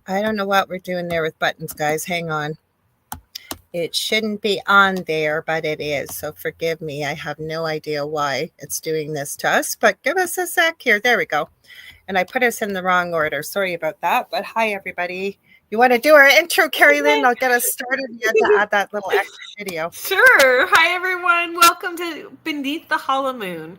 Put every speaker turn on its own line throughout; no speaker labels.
I don't know what we're doing there with buttons, guys. Hang on. It shouldn't be on there, but it is. So forgive me. I have no idea why it's doing this to us, but give us a sec here. There we go. And I put us in the wrong order. Sorry about that. But hi, everybody. You want to do our intro, Kerrilynn? I'll get us started. You had to add that little extra video.
Sure. Hi, everyone. Welcome to Beneath the Hollow Moon.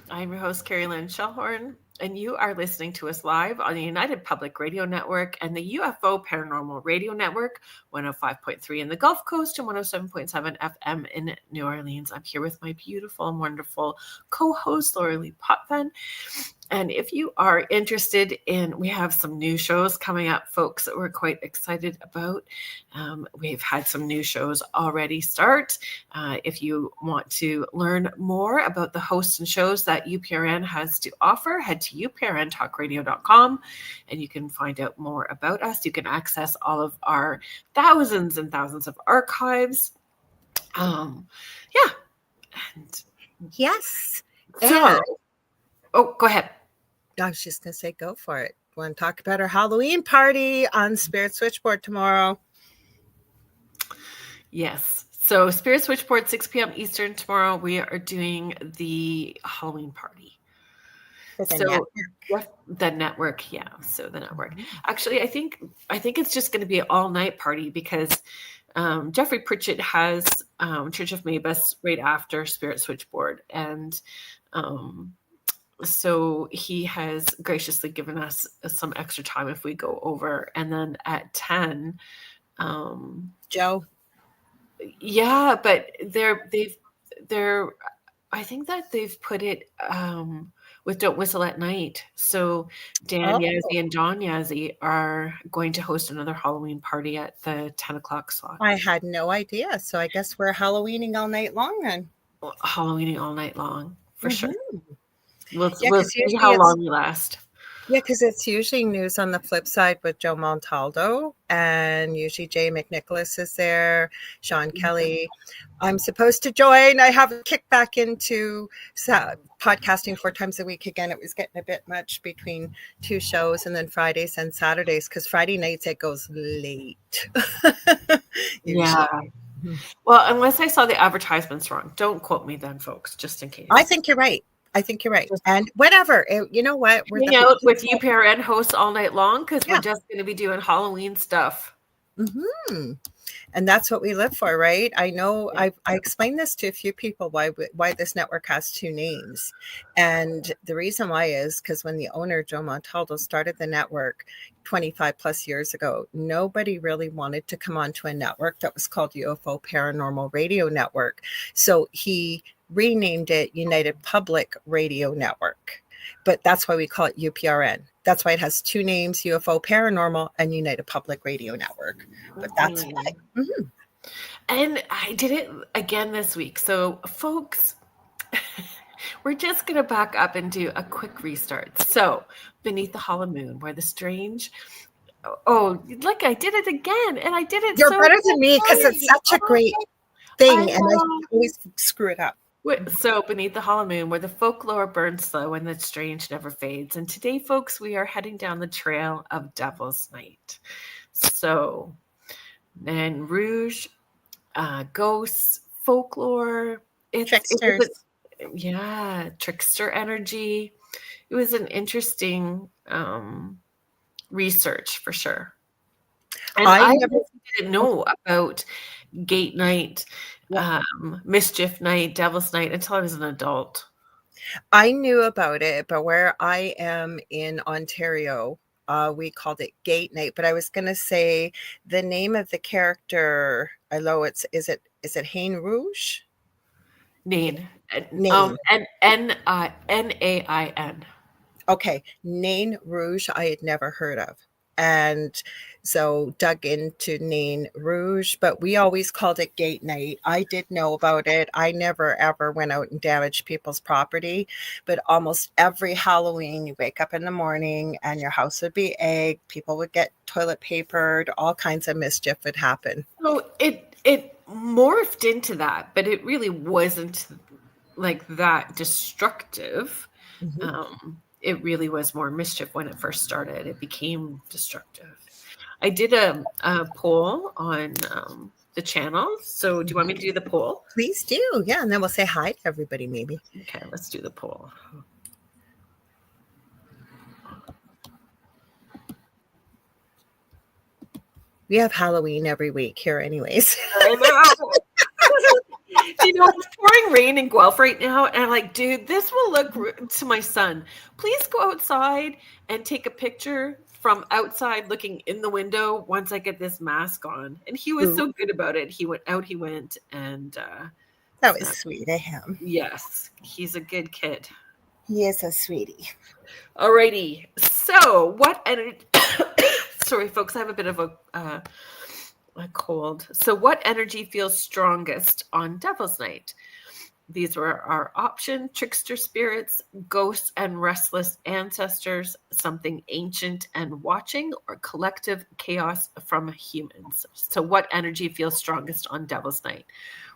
I'm your host, Kerrilynn Shellhorn, and you are listening to us live on the United Public Radio Network and the UFO Paranormal Radio Network, 105.3 in the Gulf Coast and 107.7 FM in New Orleans. I'm here with my beautiful and wonderful co-host, Lorilei Potvin. And if you are interested we have some new shows coming up, folks, that we're quite excited about. We've had some new shows already start. If you want to learn more about the hosts and shows that UPRN has to offer, head to uprntalkradio.com and you can find out more about us. You can access all of our thousands and thousands of archives. And
yes.
So, go ahead.
I was just going to say, go for it. Want to talk about our Halloween party on Spirit Switchboard tomorrow?
Yes. So Spirit Switchboard, 6 p.m. Eastern tomorrow. We are doing the Halloween party. The network. Yeah. So the network. Actually, I think it's just going to be an all-night party because Jeffrey Pritchett has Church of Maybus right after Spirit Switchboard, and so he has graciously given us some extra time if we go over. And then at 10,
Joe.
Yeah, but I think that they've put it with Don't Whistle at Night. So Dan Yazzie and John Yazzie are going to host another Halloween party at the 10 o'clock slot.
I had no idea. So I guess we're Halloweening all night long then.
Halloweening all night long, for sure. We'll see how long we last.
Yeah, because it's usually news on the flip side with Joe Montaldo, and usually Jay McNicholas is there, Sean Kelly. I'm supposed to join. I haven't kicked back into podcasting 4 times a week again. It was getting a bit much between 2 shows, and then Fridays and Saturdays, because Friday nights it goes late.
Yeah. Well, unless I saw the advertisements wrong. Don't quote me then, folks, just in case.
I think you're right. And whatever, you know what?
We're out with UPRN hosts all night long because we're just going to be doing Halloween stuff.
Mm-hmm. And that's what we live for, right? I know I explained this to a few people why this network has 2 names. And the reason why is because when the owner, Joe Montaldo, started the network 25 plus years ago, nobody really wanted to come onto a network that was called UFO Paranormal Radio Network. So he renamed it United Public Radio Network. But that's why we call it UPRN. That's why it has 2 names, UFO Paranormal and United Public Radio Network. But that's why. Mm-hmm.
And I did it again this week. So, folks, we're just going to back up and do a quick restart. So, Beneath the Hollow Moon, where the strange... look, I did it again. And I did it
You're better than me because it's such a great thing. And I always screw it up.
So, Beneath the Hollow Moon, where the folklore burns slow and the strange never fades. And today, folks, we are heading down the trail of Devil's Night. So, Nain Rouge, ghosts, folklore.
Tricksters.
Trickster Energy. It was an interesting research for sure. And I didn't know about Gate Night, Mischief Night, Devil's Night until I was an adult.
I knew about it, but where I am in Ontario, we called it Gate Night. But I was going to say the name of the character. I know is it Nain Rouge?
Nain. Nain.
Okay, Nain Rouge. I had never heard of. And so dug into Nain Rouge, but we always called it Gate Night. I did know about it. I never, ever went out and damaged people's property, but almost every Halloween, you wake up in the morning and your house would be egged. People would get toilet papered. All kinds of mischief would happen.
So it morphed into that, but it really wasn't like that destructive. Mm-hmm. It really was more mischief when it first started. It became destructive. I did a poll on the channel. So do you want me to do the poll?
Please do. Yeah. And then we'll say hi to everybody, maybe.
Okay, let's do the poll.
We have Halloween every week here anyways.
I know. You know, it's pouring rain in Guelph right now, and I'm like, dude, this will look to my son. Please go outside and take a picture from outside looking in the window once I get this mask on. And he was so good about it. He went out, and
that was sweet of him.
Yes, he's a good kid.
He is a sweetie.
Alrighty. So what energy sorry folks, I have a bit of a cold. So what energy feels strongest on Devil's Night? These were our option: trickster spirits, ghosts and restless ancestors, something ancient and watching, or collective chaos from humans. So what energy feels strongest on Devil's Night?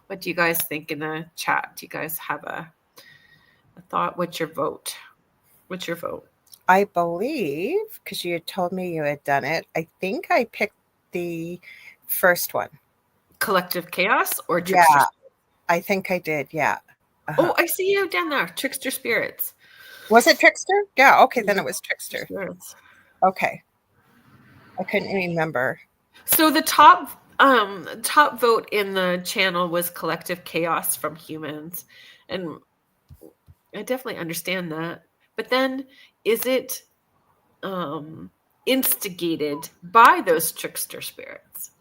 What do you guys think in the chat? Do you guys have a thought? What's your vote? What's your vote?
I believe, because you had told me you had done it, I think I picked the first one.
Collective chaos or trickster?
Yeah, I think I did. Yeah.
Oh, I see you down there. Trickster spirits.
Was it trickster? Yeah. Okay, then it was trickster.
Spirits.
Okay. I couldn't remember.
So the top vote in the channel was collective chaos from humans, and I definitely understand that. But then, is it instigated by those trickster spirits?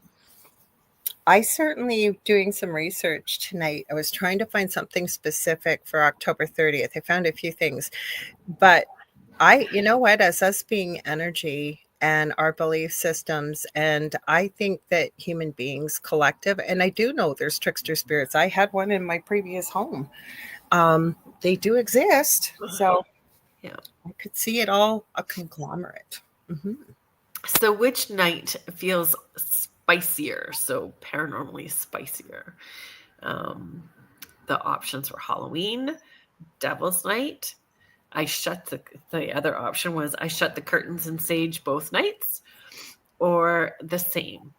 I certainly, doing some research tonight, I was trying to find something specific for October 30th. I found a few things, but you know what, as us being energy and our belief systems, and I think that human beings collective, and I do know there's trickster spirits. I had one in my previous home. They do exist. So
yeah,
I could see it all a conglomerate. Mm-hmm.
So which night feels spicier? So paranormally spicier. The options were Halloween, Devil's Night. The other option was I shut the curtains and sage both nights, or the same.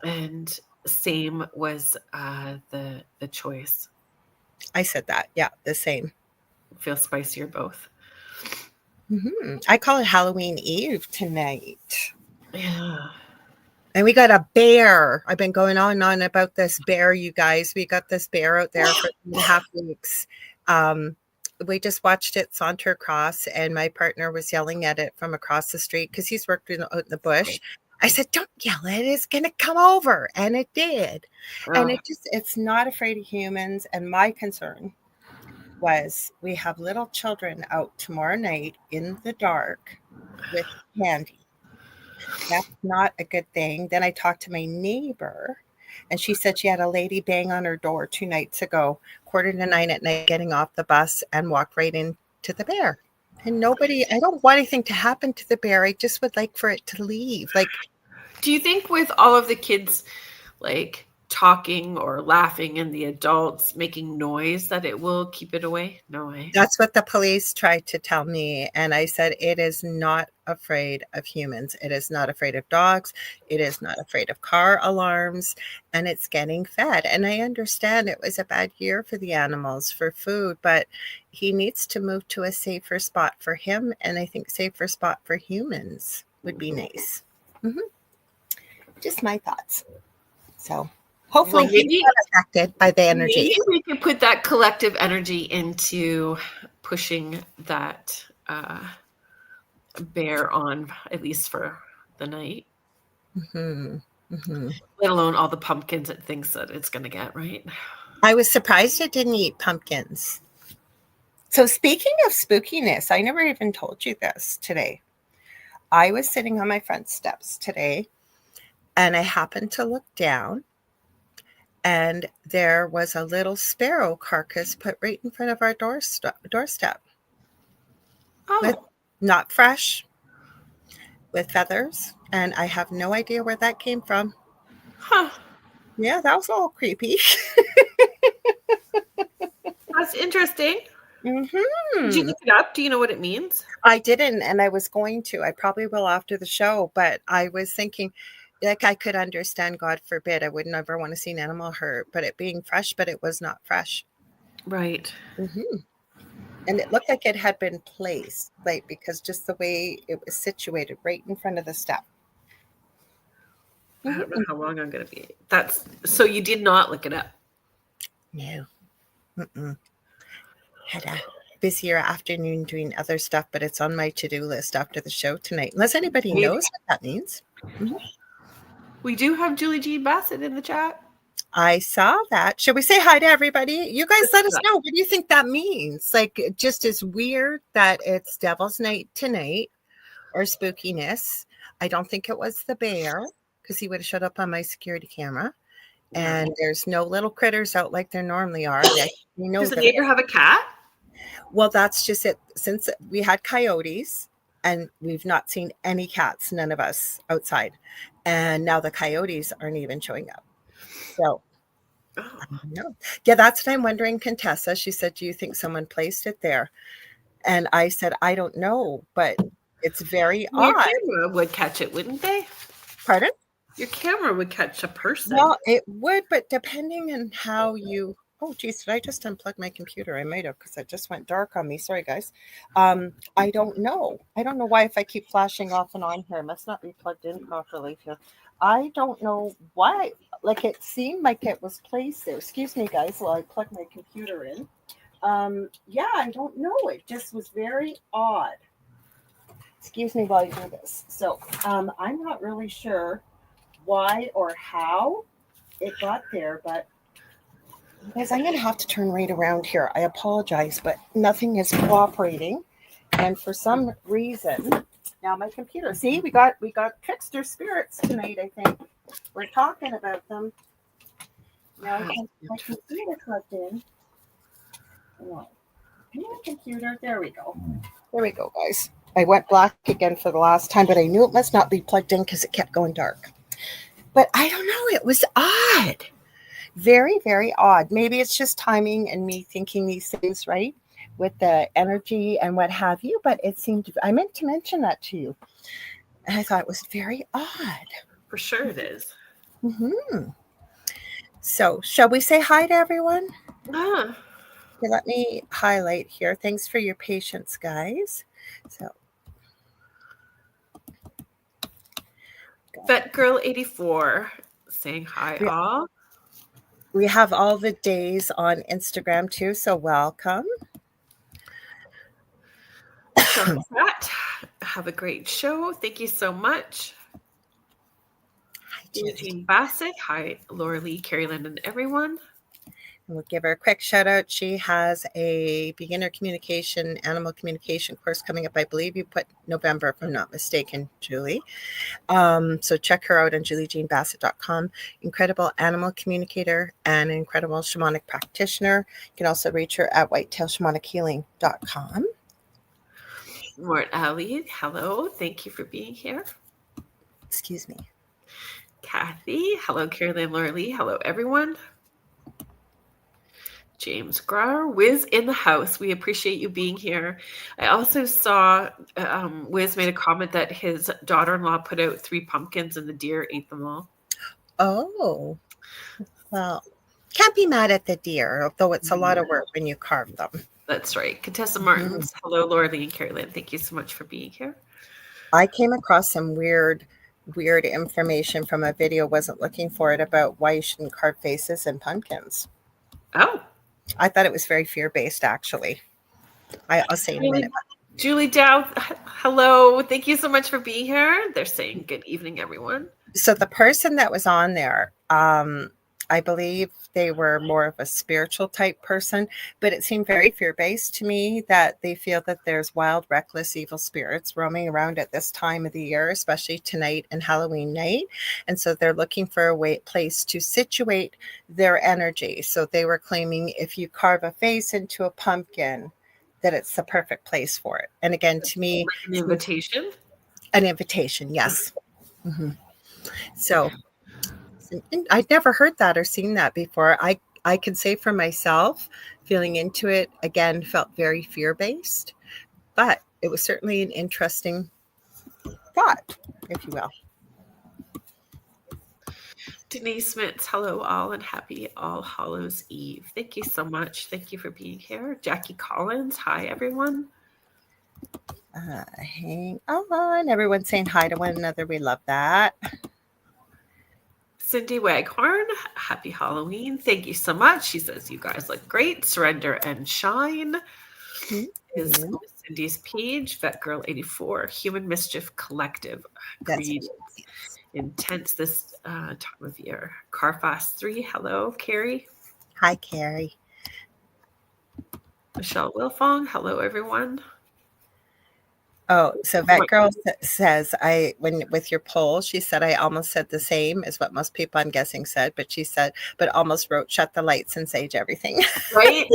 And same was the choice.
I said that. Yeah, the same.
Feels spicier both.
Mm-hmm. I call it Halloween Eve tonight.
Yeah.
And we got a bear. I've been going on and on about this bear, you guys. We got this bear out there for 2.5 weeks. We just watched it saunter across, and my partner was yelling at it from across the street because he's worked out in the bush. I said, don't yell at it. It's going to come over. And it did. And it's not afraid of humans. And my concern was we have little children out tomorrow night in the dark with candy. That's not a good thing. Then I talked to my neighbor, and she said she had a lady bang on her door 2 nights ago, 8:45 at night, getting off the bus and walked right into the bear. And I don't want anything to happen to the bear. I just would like for it to leave. Like,
do you think with all of the kids, like, talking or laughing and the adults making noise that it will keep it away? No way.
That's what the police tried to tell me. And I said, it is not afraid of humans. It is not afraid of dogs. It is not afraid of car alarms, and it's getting fed. And I understand it was a bad year for the animals for food, but he needs to move to a safer spot for him. And I think safer spot for humans would be nice. Mm-hmm. Just my thoughts. So hopefully he's not affected by the energy.
Maybe we can put that collective energy into pushing that bear on, at least for the night.
Mm-hmm. Mm-hmm.
Let alone all the pumpkins and things that it's going to get, right?
I was surprised it didn't eat pumpkins. So speaking of spookiness, I never even told you this today. I was sitting on my front steps today, and I happened to look down, and there was a little sparrow carcass put right in front of our doorstep.
Oh.
Not fresh, with feathers, and I have no idea where that came from.
Huh.
Yeah, that was a little creepy.
That's interesting.
Mm-hmm.
Did you look it up? Do you know what it means?
I didn't, and I was going to. I probably will after the show, but I was thinking, like I could understand, God forbid, I would never want to see an animal hurt, but it being fresh, but it was not fresh.
Right.
Mm-hmm. And it looked like it had been placed, like, because just the way it was situated right in front of the step.
I don't know how long I'm going to be. So you did not look it up?
No. Mm-mm. Had a busier afternoon doing other stuff, but it's on my to-do list after the show tonight. Unless anybody knows what that means. Mm-hmm.
We do have Julie Jean Bassett in the chat.
I saw that. Should we say hi to everybody? You guys let us know. What do you think that means? Like, it just is weird that it's Devil's Night tonight or spookiness. I don't think it was the bear because he would have showed up on my security camera. And there's no little critters out like there normally are. Does
the neighbor have a cat?
Well, that's just it. Since we had coyotes and we've not seen any cats, none of us outside. And now the coyotes aren't even showing up. So, I don't know. Yeah, that's what I'm wondering, Contessa. She said, do you think someone placed it there? And I said, I don't know, but it's very odd.
Your camera would catch it, wouldn't they?
Pardon?
Your camera would catch a person.
Well, it would, but depending on how you... Oh, geez, did I just unplug my computer? I might have, because it just went dark on me. Sorry, guys. I don't know. I don't know why if I keep flashing off and on here. It must not be plugged in properly here. I don't know why. Like, it seemed like it was placed there. Excuse me, guys, while I plug my computer in. Yeah, I don't know. It just was very odd. Excuse me while I do this. So, I'm not really sure why or how it got there, but guys, I'm going to have to turn right around here. I apologize, but nothing is cooperating. And for some reason, now my computer, see, we got trickster spirits tonight, I think. We're talking about them. Now my computer plugged in. No. Computer, there we go. There we go, guys. I went black again for the last time, but I knew it must not be plugged in because it kept going dark. But I don't know. It was odd. Very, very odd. Maybe it's just timing and me thinking these things, right? With the energy and what have you. But it seemed, I meant to mention that to you. And I thought it was very odd.
For sure it is.
Mm-hmm. So, shall we say hi to everyone? Okay, let me highlight here. Thanks for your patience, guys. So,
Vet Girl 84 saying hi, all.
We have all the days on Instagram too, so welcome.
Have a great show. Thank you so much.
Hi,
Jean Bassett. Hi, Lorilei, Kerrilynn, and everyone.
We'll give her a quick shout out. She has a beginner communication, animal communication course coming up. I believe you put November, if I'm not mistaken, Julie. So check her out on juliejeanbassett.com. Incredible animal communicator and incredible shamanic practitioner. You can also reach her at whitetailshamanichealing.com.
Mort Ali, hello. Thank you for being here.
Excuse me.
Kathy, hello, Kerrilynn Lorilei. Hello, everyone. James Grauer, Wiz in the house. We appreciate you being here. I also saw Wiz made a comment that his daughter-in-law put out 3 pumpkins and the deer ate them all.
Oh, well, can't be mad at the deer, although it's a lot of work when you carve them.
That's right. Contessa Martins, hello, Lorilei and Kerrilynn. Thank you so much for being here.
I came across some weird information from a video, wasn't looking for it, about why you shouldn't carve faces in pumpkins.
Oh.
I thought it was very fear-based, actually. I'll say in a minute.
Julie Dow, hello. Thank you so much for being here. They're saying good evening, everyone.
So the person that was on there, I believe they were more of a spiritual type person, but it seemed very fear-based to me that they feel that there's wild, reckless, evil spirits roaming around at this time of the year, especially tonight and Halloween night. And so they're looking for a place to situate their energy. So they were claiming if you carve a face into a pumpkin, that it's the perfect place for it. And again, to me,
an invitation.
An invitation, yes. Mm-hmm. So I'd never heard that or seen that before. I can say for myself, feeling into it, again, felt very fear-based, but it was certainly an interesting thought, if you will.
Denise Smith, hello all and happy All Hallows Eve. Thank you so much. Thank you for being here. Jackie Collins, hi everyone.
Hang on. Everyone's saying hi to one another. We love that.
Cindy Waghorn, happy Halloween. Thank you so much. She says, you guys look great. Surrender and Shine is Cindy's page. Vet Girl 84, Human Mischief Collective. Greetings. Intense this time of year. Carfast 3, hello, Carrie.
Hi, Carrie.
Michelle Wilfong, hello, everyone.
Oh, so Vet Girl says, with your poll, she said, I almost said the same as what most people I'm guessing said, but she said, but almost wrote, shut the lights and sage everything.
Right?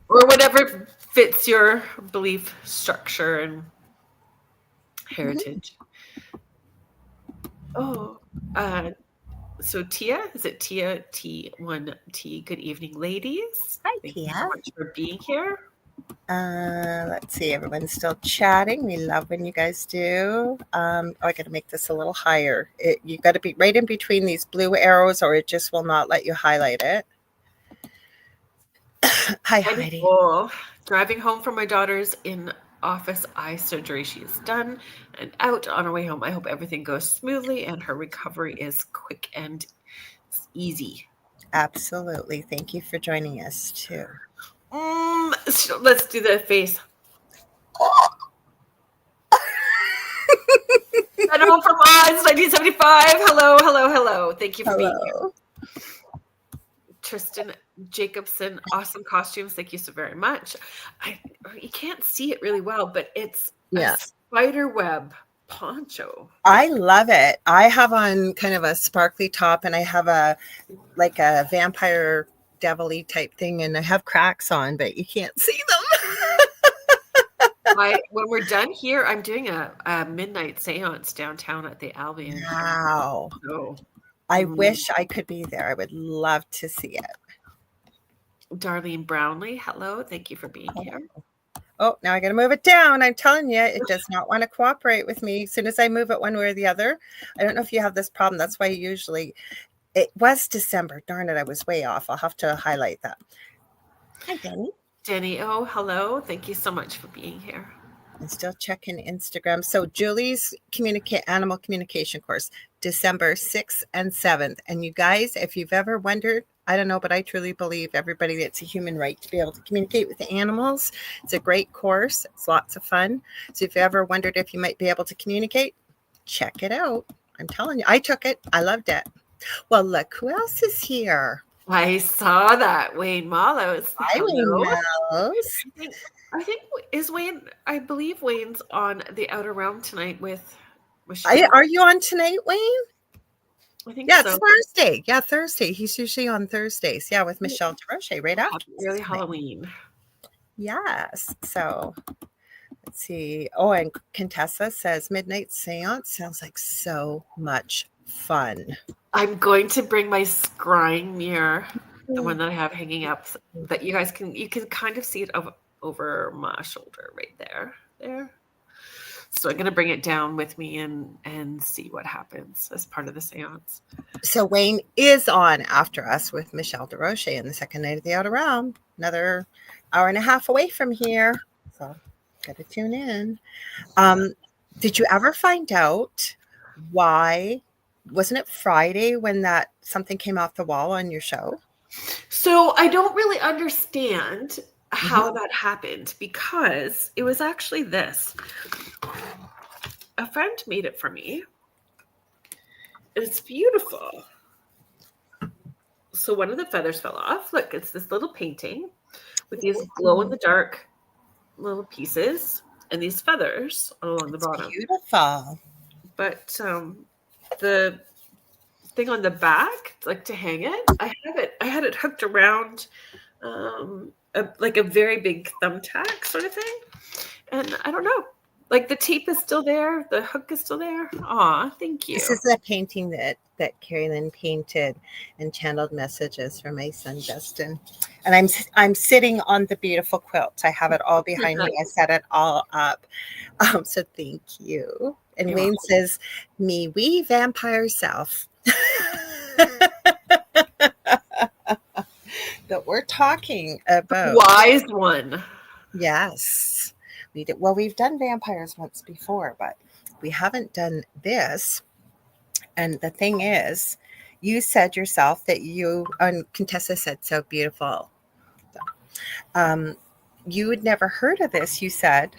Or whatever fits your belief structure and heritage. Oh, so Tia, is it Tia T1T? Good evening, ladies.
Hi,
Thank
Tia.
you so much for being here.
Let's see. Everyone's still chatting. We love when you guys do. I got to make this a little higher. You got to be right in between these blue arrows, or it just will not let you highlight it. Hi, Heidi.
Cool. Driving home from my daughter's in-office eye surgery. She is done and out on her way home. I hope everything goes smoothly and her recovery is quick and easy.
Absolutely. Thank you for joining us too.
So let's do the face. And home from Oz, 1975. Hello. Thank you for being here. Tristan Jacobson, awesome costumes. Thank you so very much. You can't see it really well, but it's a spider web poncho.
I love it. I have on kind of a sparkly top, and I have a vampire devil-y type thing, and I have cracks on, but you can't see them.
When we're done here, I'm doing a midnight seance downtown at the Albion.
Wow.
So,
I wish I could be there. I would love to see it.
Darlene Brownlee, hello. Thank you for being here.
Oh, now I got to move it down. I'm telling you, it does not want to cooperate with me. As soon as I move it one way or the other, I don't know if you have this problem. That's why it was December. Darn it, I was way off. I'll have to highlight that. Hi, Denny.
Jenny, hello. Thank you so much for being here.
I'm still checking Instagram. So Julie's animal communication course, December 6th and 7th. And you guys, if you've ever wondered, I don't know, but I truly believe everybody, it's a human right to be able to communicate with the animals. It's a great course. It's lots of fun. So if you ever wondered if you might be able to communicate, check it out. I'm telling you, I took it. I loved it. Well, look, who else is here?
I saw that. Wayne Mallows.
Hi, Wayne Mallows.
I think is Wayne. I believe Wayne's on the Outer Realm tonight with Michelle.
Are you on tonight, Wayne?
I think so.
It's Thursday. Yeah, Thursday. He's usually on Thursdays. Yeah, with Michelle Taroche right after.
Early Halloween.
Yes. So let's see. Oh, and Contessa says midnight seance sounds like so much fun.
I'm going to bring my scrying mirror, the one that I have hanging up, so that you guys can kind of see it over my shoulder right there. So I'm going to bring it down with me and see what happens as part of the seance.
So Wayne is on after us with Michelle Taroche in the second night of the Outer Realm. Another hour and a half away from here. So got to tune in. Did you ever find out why? Wasn't it Friday when that something came off the wall on your show?
So I don't really understand how that happened, because it was actually this. A friend made it for me. It's beautiful. So one of the feathers fell off. Look, it's this little painting with these glow-in-the-dark little pieces and these feathers along the bottom.
Beautiful.
But the thing on the back, like to hang it, I had it hooked around like a very big thumbtack sort of thing. And I don't know, like the tape is still there, the hook is still there. Aw, thank you.
This is a painting that Kerrilynn painted and channeled messages for my son Justin. And I'm sitting on the beautiful quilt. I have it all behind me. I set it all up. So thank you. And
Yeah.
Wayne says, me wee vampire self. But we're talking about
Wise one.
yes. We've done vampires once before, but we haven't done this. And the thing is, you said yourself that you and Contessa said so beautiful. Um, you had never heard of this, you said,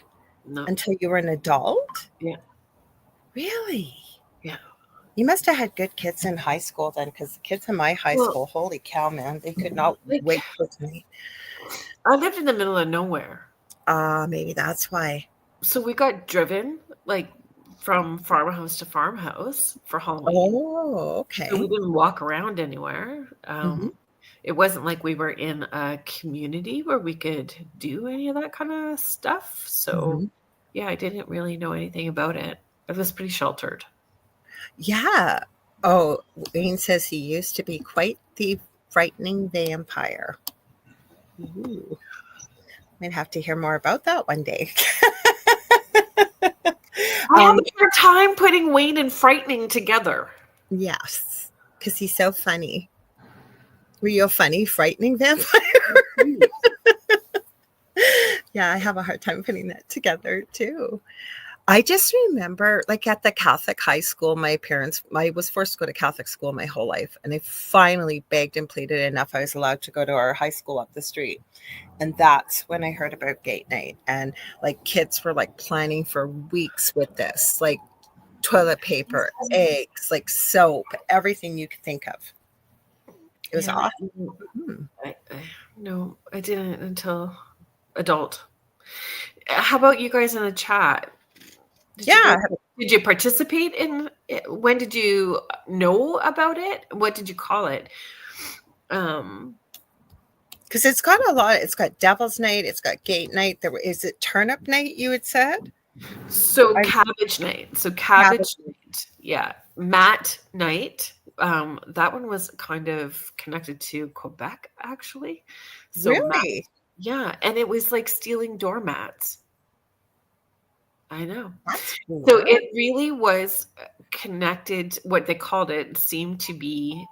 No.
until you were an adult?
Yeah.
Really?
Yeah.
You must have had good kids in high school then, because the kids in my high
Well,
school, holy cow, man, they could not
like,
wait for tonight.
I lived in the middle of nowhere.
Maybe that's why.
So we got driven like from farmhouse to farmhouse for Halloween.
Oh,
So we
okay.
didn't walk around anywhere.
Mhm.
It wasn't like we were in a community where we could do any of that kind of stuff. So
Mhm.
yeah, I didn't really know anything about it. It was pretty sheltered.
Yeah. Oh, Wayne says he used to be quite the frightening vampire. Ooh. Might have to hear more about that one day.
I have a hard time putting Wayne and frightening together.
Yes, because he's so funny. Were you a funny, frightening vampire? Yeah, I have a hard time putting that together too. I just remember, like at the Catholic high school, I was forced to go to Catholic school my whole life. And I finally begged and pleaded enough. I was allowed to go to our high school up the street. And that's when I heard about Gate Night. And like kids were like planning for weeks with this, like toilet paper, eggs, like soap, everything you could think of. It was awesome.
No, I didn't until adult. How about you guys in the chat? Did you participate in it? When did you know about it? What did you call it?
Because it's got a lot. It's got Devil's Night. It's got Gate Night. Is it Turnip Night? You had said.
So Cabbage Night. So Cabbage Night. Yeah, Mat Night. That one was kind of connected to Quebec, actually. So
Really?
Yeah, and it was like stealing doormats. I know.
That's cool.
So it really was connected. What they called it seemed to be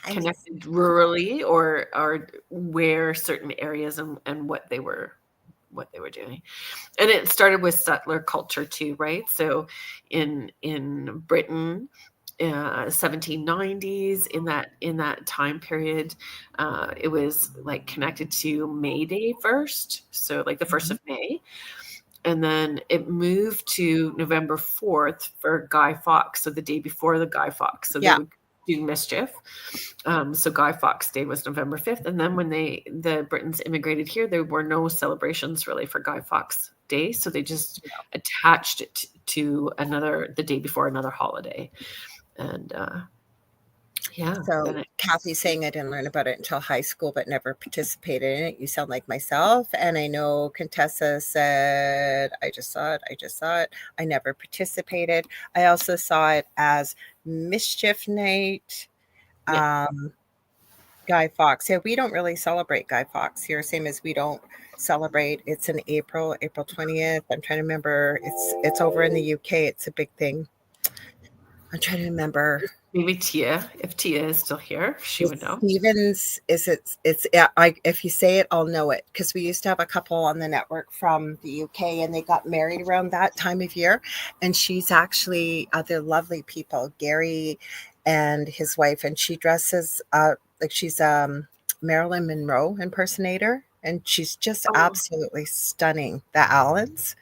connected rurally, or where certain areas and what they were doing. And it started with settler culture too, right? So in Britain, 1790s, in that time period, it was like connected to May Day first, so like the 1st of May. And then it moved to November 4th for Guy Fawkes, so the day before the Guy Fawkes. So they would do mischief. So Guy Fawkes Day was November 5th. And then when the Britons immigrated here, there were no celebrations really for Guy Fawkes Day. So they just attached it to the day before another holiday. And
So Kathy's saying I didn't learn about it until high school, but never participated in it. You sound like myself. And I know Contessa said, I just saw it. I never participated. I also saw it as Mischief Night. Guy Fawkes. Yeah, we don't really celebrate Guy Fawkes here, same as we don't celebrate. It's in April 20th. I'm trying to remember. It's over in the UK. It's a big thing. I'm trying to remember.
Maybe Tia, if Tia is still here, she would know.
Stevens, if you say it, I'll know it, because we used to have a couple on the network from the UK, and they got married around that time of year. And she's actually they're lovely people, Gary and his wife, and she dresses like she's Marilyn Monroe impersonator, and she's just absolutely stunning. The Allens,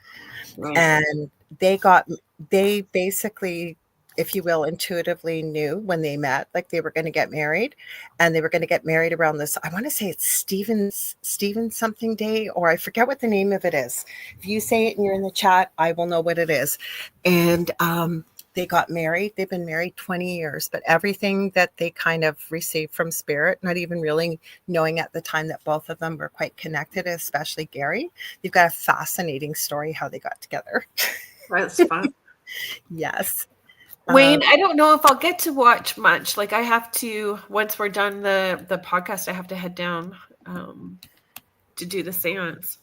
and they basically, if you will, intuitively knew when they met, like they were going to get married, and they were going to get married around this. I want to say it's Stephen something day, or I forget what the name of it is. If you say it and you're in the chat, I will know what it is. And they got married. They've been married 20 years, but everything that they kind of received from spirit, not even really knowing at the time that both of them were quite connected, especially Gary. You've got a fascinating story how they got together.
That's fun.
Yes.
Wayne, I don't know if I'll get to watch much. Like, I have to, once we're done the podcast, I have to head down to do the seance.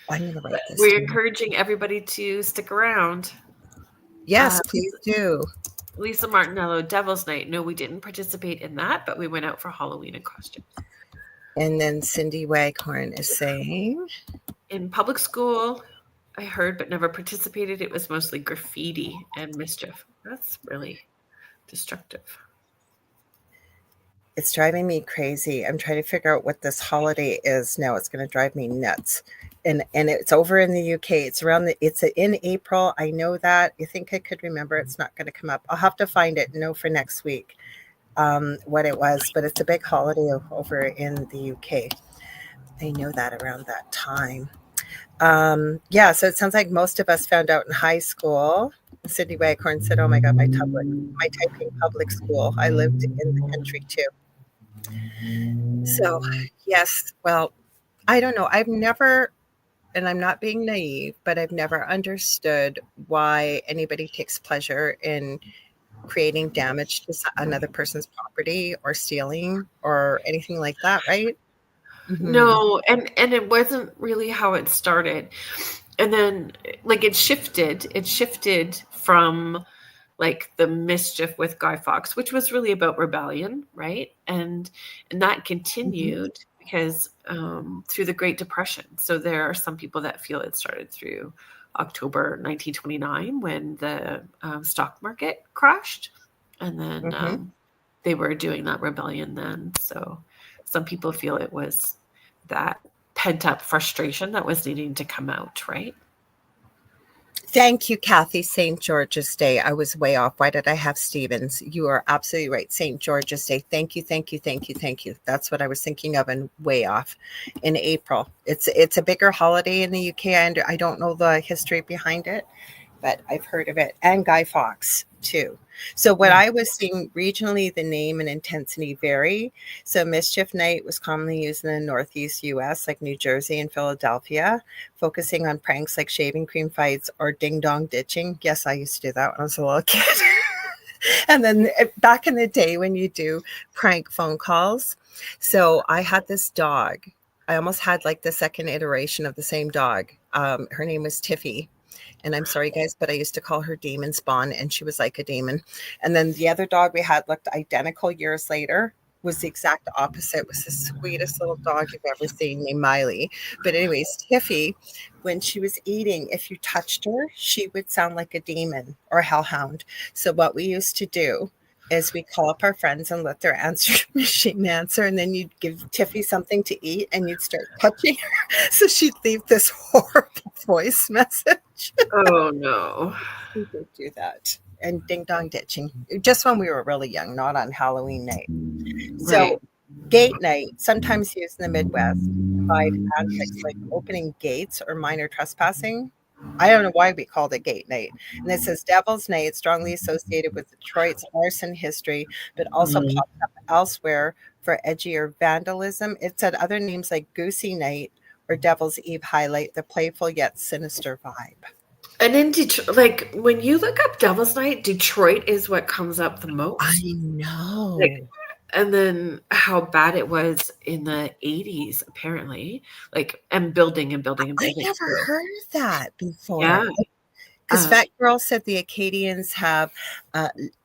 I'm going to write this
We're
down.
encouraging everybody to stick around.
Yes, please do.
Lisa Martinello, Devil's Night. No, we didn't participate in that, but we went out for Halloween in costumes.
And then Cindy Waghorn is saying,
in public school, I heard but never participated. It was mostly graffiti and mischief. That's really destructive.
it's driving me crazy. I'm trying to figure out what this holiday is now. It's going to drive me nuts. And it's over in the UK. It's in April. I know that. I think I could remember. It's not going to come up. I'll have to find it and know for next week what it was. But it's a big holiday over in the UK. I know that around that time. Yeah, so it sounds like most of us found out in high school. Sydney Waghorn said, "Oh my God, my typing public school. I lived in the country too." So, yes, well, I don't know. I've never, and I'm not being naive, but I've never understood why anybody takes pleasure in creating damage to another person's property or stealing or anything like that, right? Mm-hmm.
No, and it wasn't really how it started. And then like it shifted from like the mischief with Guy Fawkes, which was really about rebellion, right? And that continued because through the Great Depression. So there are some people that feel it started through October 1929 when the stock market crashed, and then they were doing that rebellion then. So some people feel it was that pent-up frustration that was needing to come out, right?
Thank you, Kathy. St. George's Day. I was way off. Why did I have Stevens? You are absolutely right. St. George's Day. Thank you, thank you, thank you, thank you. That's what I was thinking of, and way off in April. It's a bigger holiday in the UK. I don't know the history behind it, but I've heard of it. And Guy Fawkes too. So what I was seeing regionally, the name and intensity vary. So Mischief Night was commonly used in the Northeast US, like New Jersey and Philadelphia, focusing on pranks like shaving cream fights or ding-dong ditching. Yes, I used to do that when I was a little kid. And then back in the day when you do prank phone calls. So I had this dog. I almost had like the second iteration of the same dog. Her name was Tiffy. And I'm sorry, guys, but I used to call her Demon Spawn, and she was like a demon. And then the other dog we had looked identical years later, was the exact opposite, was the sweetest little dog you've ever seen, named Miley. But anyways, Tiffy, when she was eating, if you touched her, she would sound like a demon or a hellhound. So what we used to do is we call up our friends and let their answer machine answer, and then you'd give Tiffy something to eat and you'd start touching her. So she'd leave this horrible voice message.
Oh no.
We did do that. And ding dong ditching. Just when we were really young, not on Halloween night. So gate night, sometimes used in the Midwest, provide antics like opening gates or minor trespassing. I don't know why we called it gate night. And it says Devil's Night, strongly associated with Detroit's arson history, but also pops up elsewhere for edgier vandalism. It said other names like Goosey Night or Devil's Eve highlight the playful yet sinister vibe.
And in Detroit, like when you look up Devil's Night, Detroit is what comes up the most.
I know.
Like, and then how bad it was in the 80s, apparently, like, and building.
I never heard of that before.
Yeah.
Because Fat Girl said the Acadians have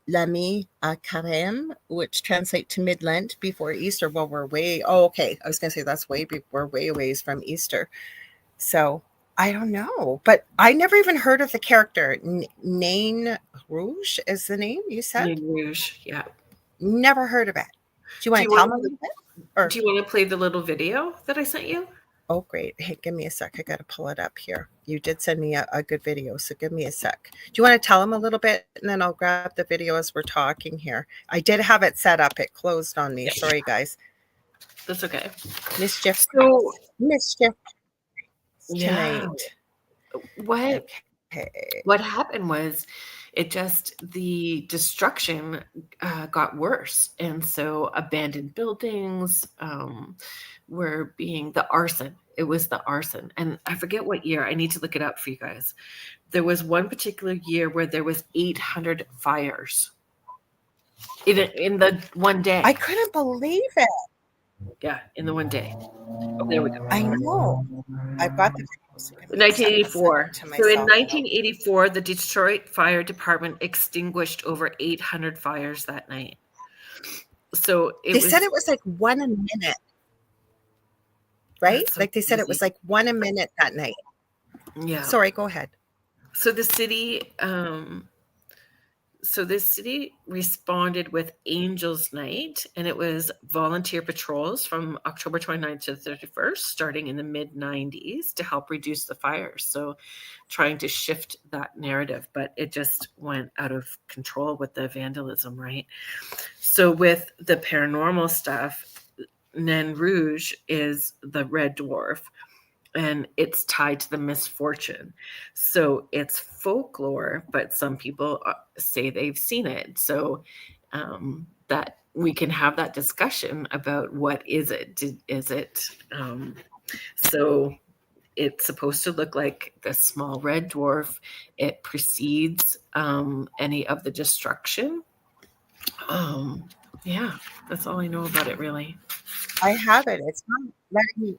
L'Ami Carême, which translate to mid-Lent before Easter. Well, we're way, okay. I was going to say that's we're way ways from Easter. So I don't know. But I never even heard of the character. Nain Rouge is the name you said?
Nain Rouge, yeah.
Never heard of it. Do you want to tell me a little bit? Or
do you want to play the little video that I sent you?
Oh, great. Hey, give me a sec. I got to pull it up here. You did send me a good video, so give me a sec. Do you want to tell them a little bit, and then I'll grab the video as we're talking here? I did have it set up. It closed on me. Sorry, guys.
That's okay.
Mischief tonight.
What happened was the destruction got worse. And so abandoned buildings were being the arson. It was the arson. And I forget what year. I need to look it up for you guys. There was one particular year where there was 800 fires in the one day.
I couldn't believe it.
Yeah, in the one day. Oh, there we go.
I know. I've got the video, so give me a second to send
1984.
it to
So in
myself.
1984, the Detroit Fire Department extinguished over 800 fires that night. So
They said it was like 1 a minute, right?
so
Like they said it
crazy.
was like 1 a minute that night.
Yeah.
Sorry, go ahead.
So the city responded with Angels Night, and it was volunteer patrols from October 29th to the 31st, starting in the mid-90s to help reduce the fires. So trying to shift that narrative, but it just went out of control with the vandalism, right? So with the paranormal stuff, Nain Rouge is the red dwarf, and it's tied to the misfortune. So it's folklore, but some people say they've seen it. So that we can have that discussion about what is it? Is it so it's supposed to look like the small red dwarf. It precedes any of the destruction. Yeah, that's all I know about it, really.
I have it. It's not letting me.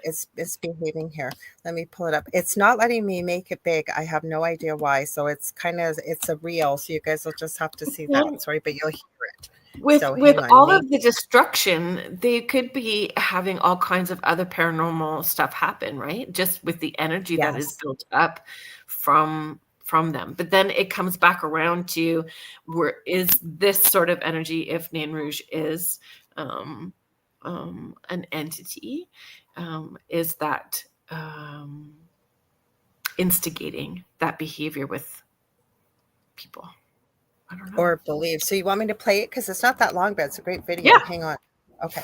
It's behaving here. Let me pull it up. It's not letting me make it big. I have no idea why. So it's a reel. So you guys will just have to see that. Sorry, but you'll hear it.
With
So
with
hang on.
all of the destruction, they could be having all kinds of other paranormal stuff happen, right? Just with the energy that is
Yes.
built up from them. But then it comes back around to where is this sort of energy, if Nain Rouge is an entity, is that instigating that behavior with people? I don't know.
Or believe. So you want me to play it? Because it's not that long, but it's a great video.
Yeah.
Hang on. Okay.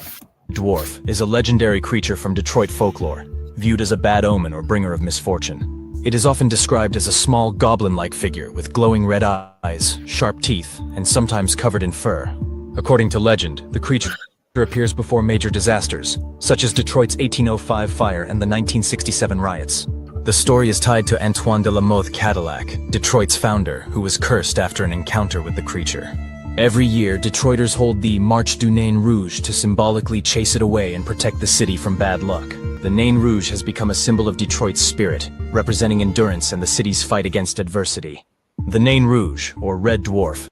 Dwarf is a legendary creature from Detroit folklore, viewed as a bad omen or bringer of misfortune. It is often described as a small goblin-like figure with glowing red eyes, sharp teeth, and sometimes covered in fur. According to legend, the creature appears before major disasters, such as Detroit's 1805 fire and the 1967 riots. The story is tied to Antoine de la Mothe Cadillac, Detroit's founder, who was cursed after an encounter with the creature. Every year, Detroiters hold the Marche du Nain Rouge to symbolically chase it away and protect the city from bad luck. The Nain Rouge has become a symbol of Detroit's spirit, representing endurance and the city's fight against adversity. The Nain Rouge, or Red Dwarf.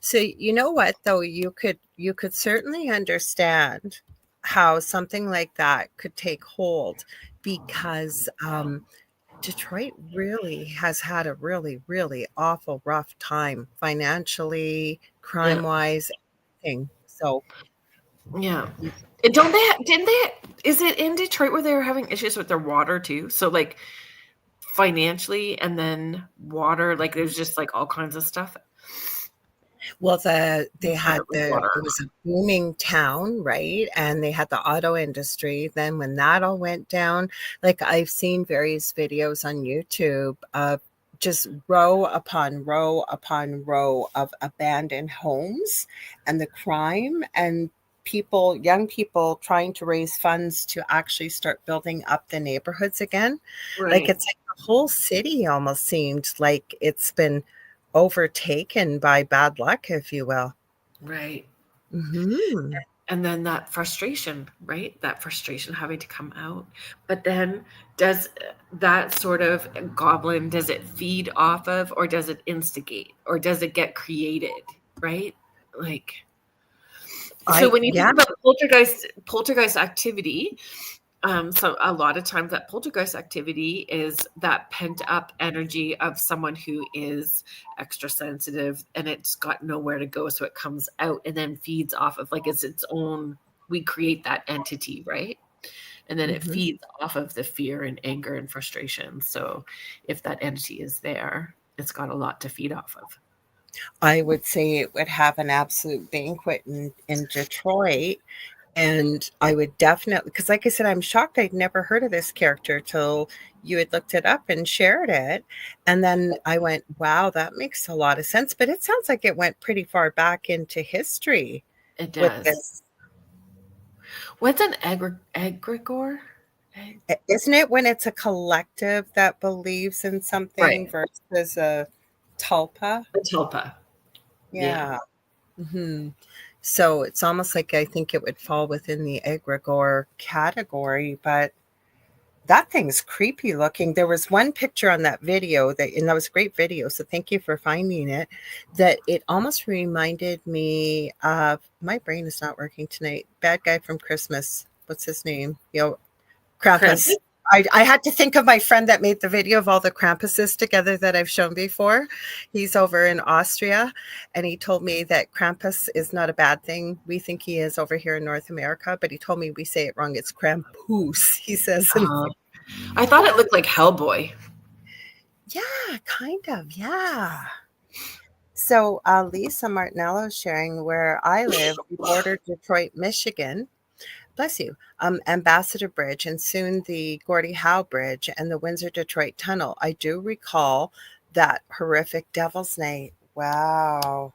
So you know what, though, you could certainly understand how something like that could take hold, because Detroit really has had a really, really awful rough time financially, crime-wise, everything. So
Yeah. Didn't they, is it in Detroit where they were having issues with their water too? So like financially and then water, like there's just like all kinds of stuff.
well, it
Water.
was a booming town, right? And they had the auto industry. Then when that all went down, like I've seen various videos on YouTube of just row upon row upon row of abandoned homes and the crime and young people trying to raise funds to actually start building up the neighborhoods again. Like
Right.
it's like the whole city almost seemed like it's been overtaken by bad luck, if you will.
Right.
Mm-hmm.
And then that frustration, right? That frustration having to come out. But then does that sort of goblin, does it feed off of, or does it instigate, or does it get created, right? Like, so when you think about poltergeist activity, so a lot of times that poltergeist activity is that pent up energy of someone who is extra sensitive and it's got nowhere to go. So it comes out and then feeds off of, like, it's its own, we create that entity, right? And then it feeds off of the fear and anger and frustration. So if that entity is there, it's got a lot to feed off of.
I would say it would have an absolute banquet in Detroit. And I would definitely, because like I said, I'm shocked I'd never heard of this character till you had looked it up and shared it. And then I went, wow, that makes a lot of sense. But it sounds like it went pretty far back into history.
It
with
does.
this.
What's an egregore?
Isn't it when it's a collective that believes in something versus a tulpa?
A tulpa.
Yeah. Mm-hmm. So it's almost like I think it would fall within the egregore category, but that thing's creepy looking. There was one picture on that video and that was a great video. So thank you for finding it. That it almost reminded me of, my brain is not working tonight. Bad guy from Christmas. What's his name? Krampus. I had to think of my friend that made the video of all the Krampuses together that I've shown before. He's over in Austria, and he told me that Krampus is not a bad thing. We think he is over here in North America, but he told me we say it wrong. It's Krampus, he says.
I thought it looked like Hellboy.
Yeah, kind of. Yeah. So Lisa Martinello is sharing, where I live, we border Detroit, Michigan. Bless you. Ambassador Bridge, and soon the Gordie Howe Bridge and the Windsor-Detroit Tunnel. I do recall that horrific Devil's Night. Wow.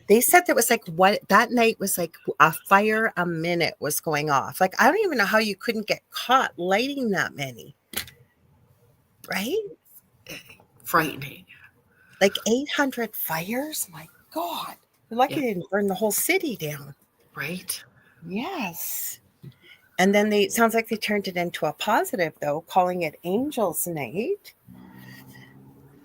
They said that was like, what that night was like, a fire a minute was going off. Like, I don't even know how you couldn't get caught lighting that many. Right?
Frightening.
Like 800 fires? My God. We're lucky they didn't burn the whole city down.
Right.
Yes. And then it sounds like they turned it into a positive, though, calling it Angels Night.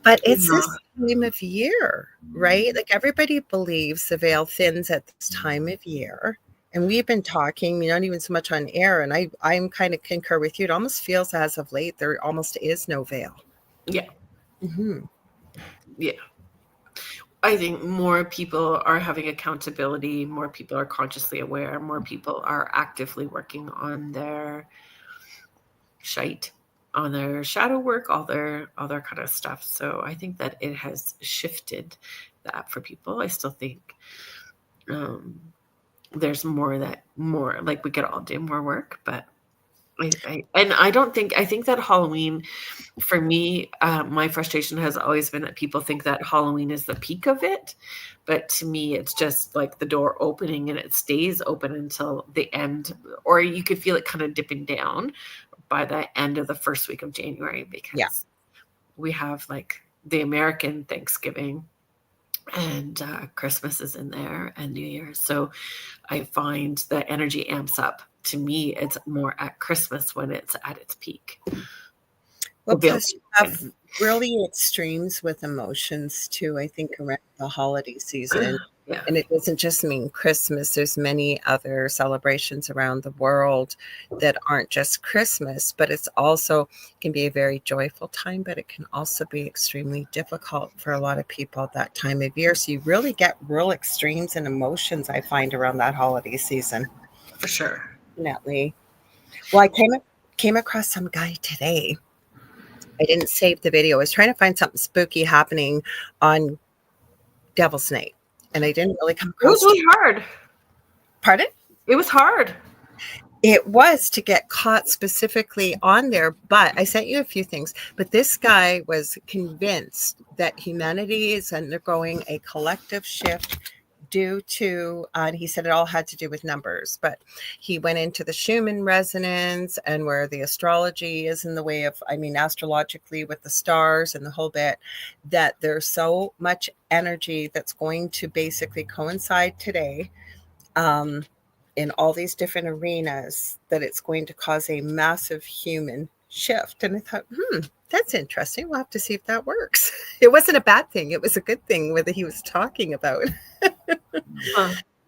But it's this time of year, right? Like, everybody believes the veil thins at this time of year. And we've been talking, not even so much on air, and I'm kind of concur with you. It almost feels as of late there almost is no veil.
Yeah.
Mm-hmm.
Yeah. I think more people are having accountability, more people are consciously aware, more people are actively working on their shite, on their shadow work, all their kind of stuff. So I think that it has shifted that for people. I still think there's more like we could all do more work, but I think that Halloween, for me, my frustration has always been that people think that Halloween is the peak of it. But to me, it's just like the door opening, and it stays open until the end, or you could feel it kind of dipping down by the end of the first week of January, because we have like the American Thanksgiving, and Christmas is in there, and New Year's. So I find the energy amps up. To me, it's more at Christmas when it's at its peak.
Well, plus you have really extremes with emotions too, I think, around the holiday season.
Yeah.
And it doesn't just mean Christmas. There's many other celebrations around the world that aren't just Christmas, but it's also can be a very joyful time, but it can also be extremely difficult for a lot of people at that time of year. So you really get real extremes in emotions, I find, around that holiday season.
For sure.
Definitely. Well, I came across some guy today. I didn't save the video. I was trying to find something spooky happening on Devil's Night, and I didn't really come across.
It was really hard.
Pardon?
It was hard.
It was to get caught specifically on there, but I sent you a few things. But this guy was convinced that humanity is undergoing a collective shift due to, and he said it all had to do with numbers, but he went into the Schumann resonance and where the astrology is in the way of, astrologically with the stars and the whole bit, that there's so much energy that's going to basically coincide today in all these different arenas, that it's going to cause a massive human shift. And I thought, that's interesting. We'll have to see if that works. It wasn't a bad thing. It was a good thing whether he was talking about.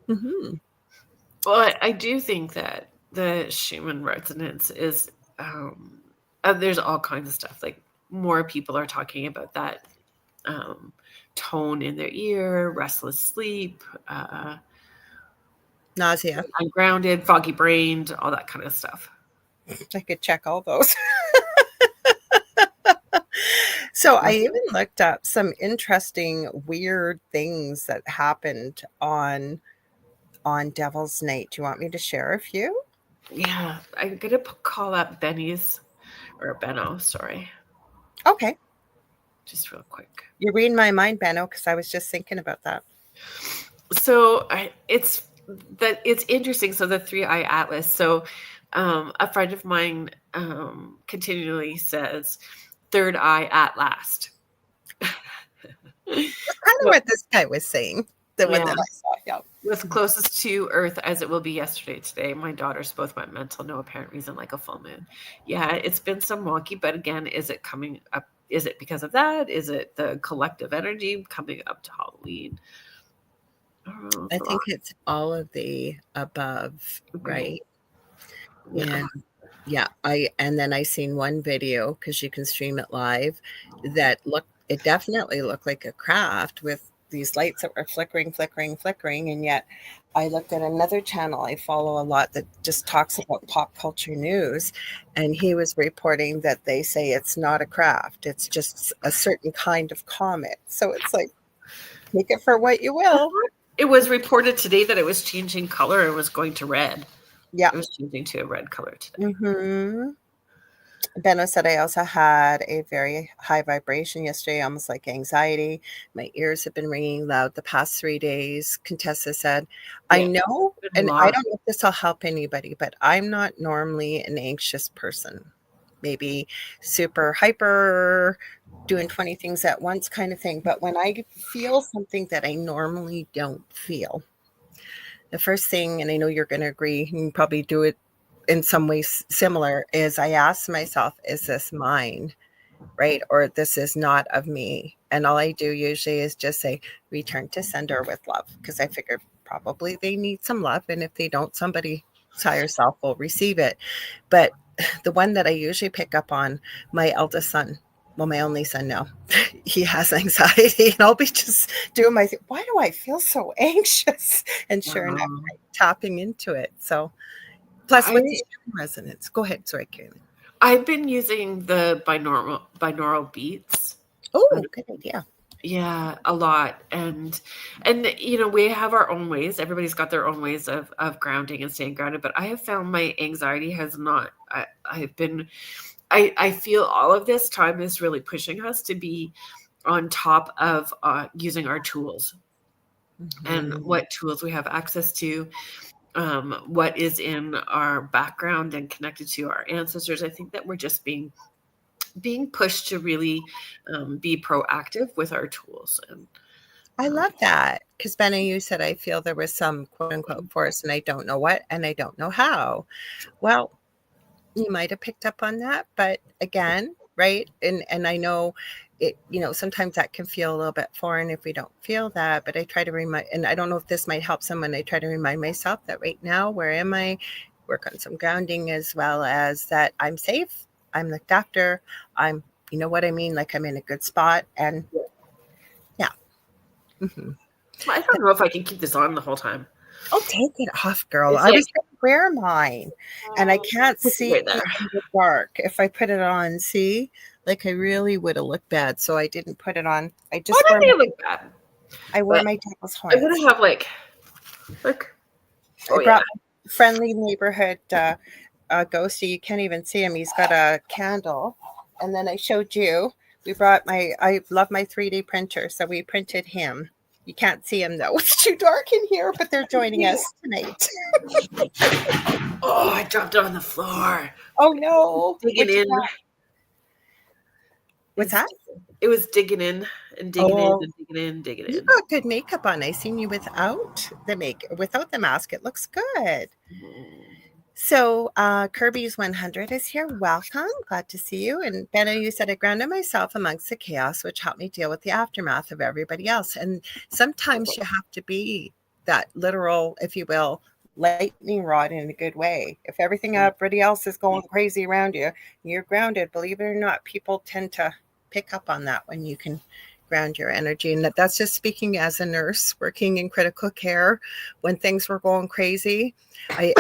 Mm-hmm.
Well, I do think that the Schumann resonance is, there's all kinds of stuff. Like, more people are talking about that tone in their ear, restless sleep,
nausea,
ungrounded, foggy brained, all that kind of stuff.
I could check all those. So I even looked up some interesting, weird things that happened on Devil's Night. Do you want me to share a few?
Yeah, I'm going to call up Benno, sorry.
Okay.
Just real quick.
You're reading my mind, Benno, because I was just thinking about that.
So it's interesting. So the 3-eye atlas. So a friend of mine continually says, third eye at last.
That's kind of what this guy was saying. The one that I saw. Yeah.
Was closest to Earth as it will be yesterday today. My daughters both went mental, no apparent reason, like a full moon. Yeah, it's been some wonky, but again, is it coming up? Is it because of that? Is it the collective energy coming up to Halloween?
I think it's all of the above, right?
Yeah.
And then I seen one video, because you can stream it live, that it definitely looked like a craft with these lights that were flickering, and yet I looked at another channel I follow a lot that just talks about pop culture news, and he was reporting that they say it's not a craft, it's just a certain kind of comet. So it's like, take it for what you will.
It was reported today that it was changing color and was going to red.
Yeah.
It was changing to a red color today.
Mm-hmm. Benno said I also had a very high vibration yesterday, almost like anxiety. My ears have been ringing loud the past 3 days. Contessa said, I know, and I don't know if this will help anybody, but I'm not normally an anxious person. Maybe super hyper, doing 20 things at once kind of thing. But when I feel something that I normally don't feel, the first thing, and I know you're going to agree, and probably do it in some ways similar, is I ask myself, is this mine, right? Or this is not of me. And all I do usually is just say, return to sender with love, because I figured probably they need some love. And if they don't, somebody higher self will receive it. But the one that I usually pick up on, my eldest son, well, my only son now, he has anxiety, and I'll be just doing my thing. Why do I feel so anxious? And sure enough, I'm tapping into it. So plus with the resonance. Go ahead. Sorry, Kerrilynn.
I've been using the binaural beats.
Oh, good idea.
Yeah, a lot. And you know, we have our own ways. Everybody's got their own ways of grounding and staying grounded. But I have found my anxiety has not. I feel all of this time is really pushing us to be on top of using our tools, and what tools we have access to, what is in our background and connected to our ancestors. I think that we're just being pushed to really be proactive with our tools. And
I love that, because Benno, you said I feel there was some quote unquote force, and I don't know what, and I don't know how. Well, you might have picked up on that, but again, right? And I know it, you know, sometimes that can feel a little bit foreign if we don't feel that, but I try to remind, and I don't know if this might help someone, I try to remind myself that right now, where am I? Work on some grounding, as well as that I'm safe, I'm looked after, I'm, you know what I mean? Like I'm in a good spot, and yeah. Mm-hmm.
I don't know if I can keep this on the whole time.
Oh, take it off, girl. I was going to wear mine, and I can't see it in the dark. If I put it on, see, like I really would have looked bad. So I didn't put it on. I just
wore my, look bad.
I wore my devil's horns.
I would have like, look.
I brought friendly neighborhood ghosty. You can't even see him. He's got a candle, and then I showed you. We brought I love my 3D printer, so we printed him. You can't see him though. It's too dark in here, but they're joining us tonight.
Oh, I dropped it on the floor.
Oh no.
Digging in.
What's that?
It was digging in and digging in and digging in, digging in.
You got good makeup on. I seen you without the mask. It looks good. So Kirby's 100 is here. Welcome. Glad to see you. And Benno, you said I grounded myself amongst the chaos, which helped me deal with the aftermath of everybody else. And sometimes you have to be that literal, if you will, lightning rod in a good way. If everybody else is going crazy around you, you're grounded. Believe it or not, people tend to pick up on that when you can ground your energy. And that's just speaking as a nurse working in critical care. When things were going crazy, I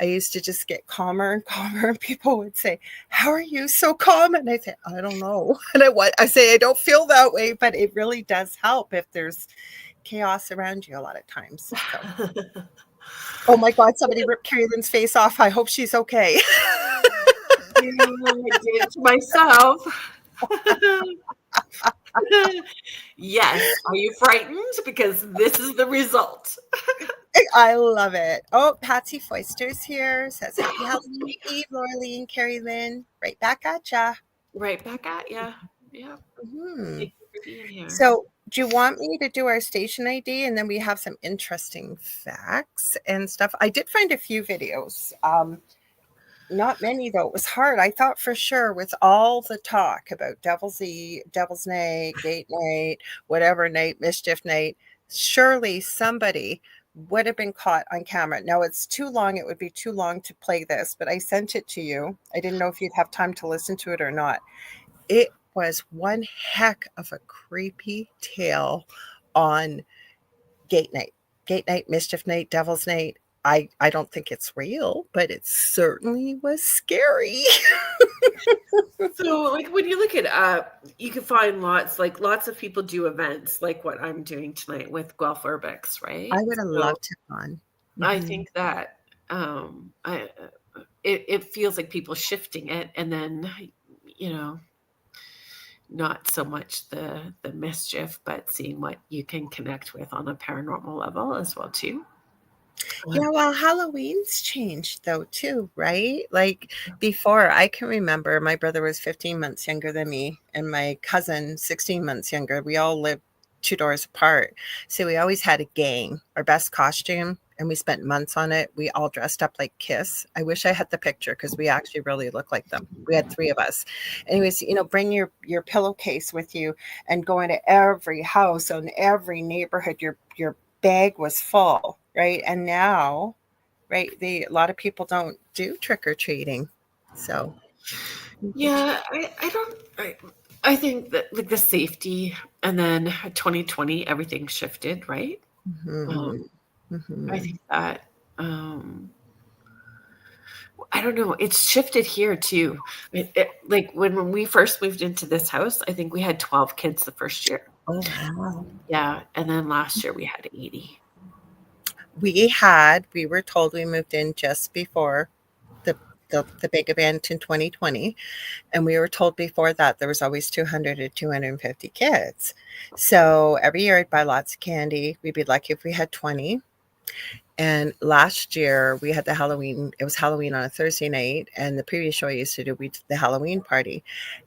used to just get calmer and calmer, and people would say, how are you so calm? And I say, I don't know. And I say, I don't feel that way, but it really does help if there's chaos around you a lot of times. So. Oh my God, somebody ripped Kerrilynn's face off. I hope she's okay.
I did it to myself. Yes. Are you frightened? Because this is the result.
I love it. Oh, Patsy Foister's here. Says happy Halloween Eve, Lorilei and Kerrilynn. Right back at ya.
Right back at ya. Yeah.
Mm-hmm.
Thank you for being here.
So do you want me to do our station ID, and then we have some interesting facts and stuff? I did find a few videos. Not many, though. It was hard. I thought for sure with all the talk about Devil's Night, Gate Night, whatever night, Mischief Night, surely somebody would have been caught on camera. Now, it's too long. It would be too long to play this, but I sent it to you. I didn't know if you'd have time to listen to it or not. It was one heck of a creepy tale on Gate Night, Mischief Night, Devil's Night. I don't think it's real, but it certainly was scary.
So, like, when you look it up, you can find lots of people do events like what I'm doing tonight with Guelph Urbex, right?
I would have loved to have gone.
I think that it feels like people shifting it, and then, you know, not so much the mischief, but seeing what you can connect with on a paranormal level as well too.
Yeah, well, Halloween's changed though too, right? Like before, I can remember my brother was 15 months younger than me, and my cousin 16 months younger. We all lived 2 doors apart, so we always had a gang. Our best costume, and we spent months on it. We all dressed up like Kiss. I wish I had the picture because we actually really look like them. We had 3 of us. Anyways, you know, bring your pillowcase with you and go into every house in every neighborhood. Your bag was full, right? And now, right, a lot of people don't do trick-or-treating. So
yeah, I think that, like, the safety, and then 2020 everything shifted, right? I think that I don't know, it's shifted here too. Like when we first moved into this house, I think we had 12 kids the first year.
Oh wow.
Yeah, and then last year we had 80.
We were told we moved in just before the big event in 2020, and we were told before that there was always 200 to 250 kids. So every year I'd buy lots of candy. We'd be lucky if we had 20. And last year we had it was Halloween on a Thursday night, and the previous show I used to do, we did the Halloween party,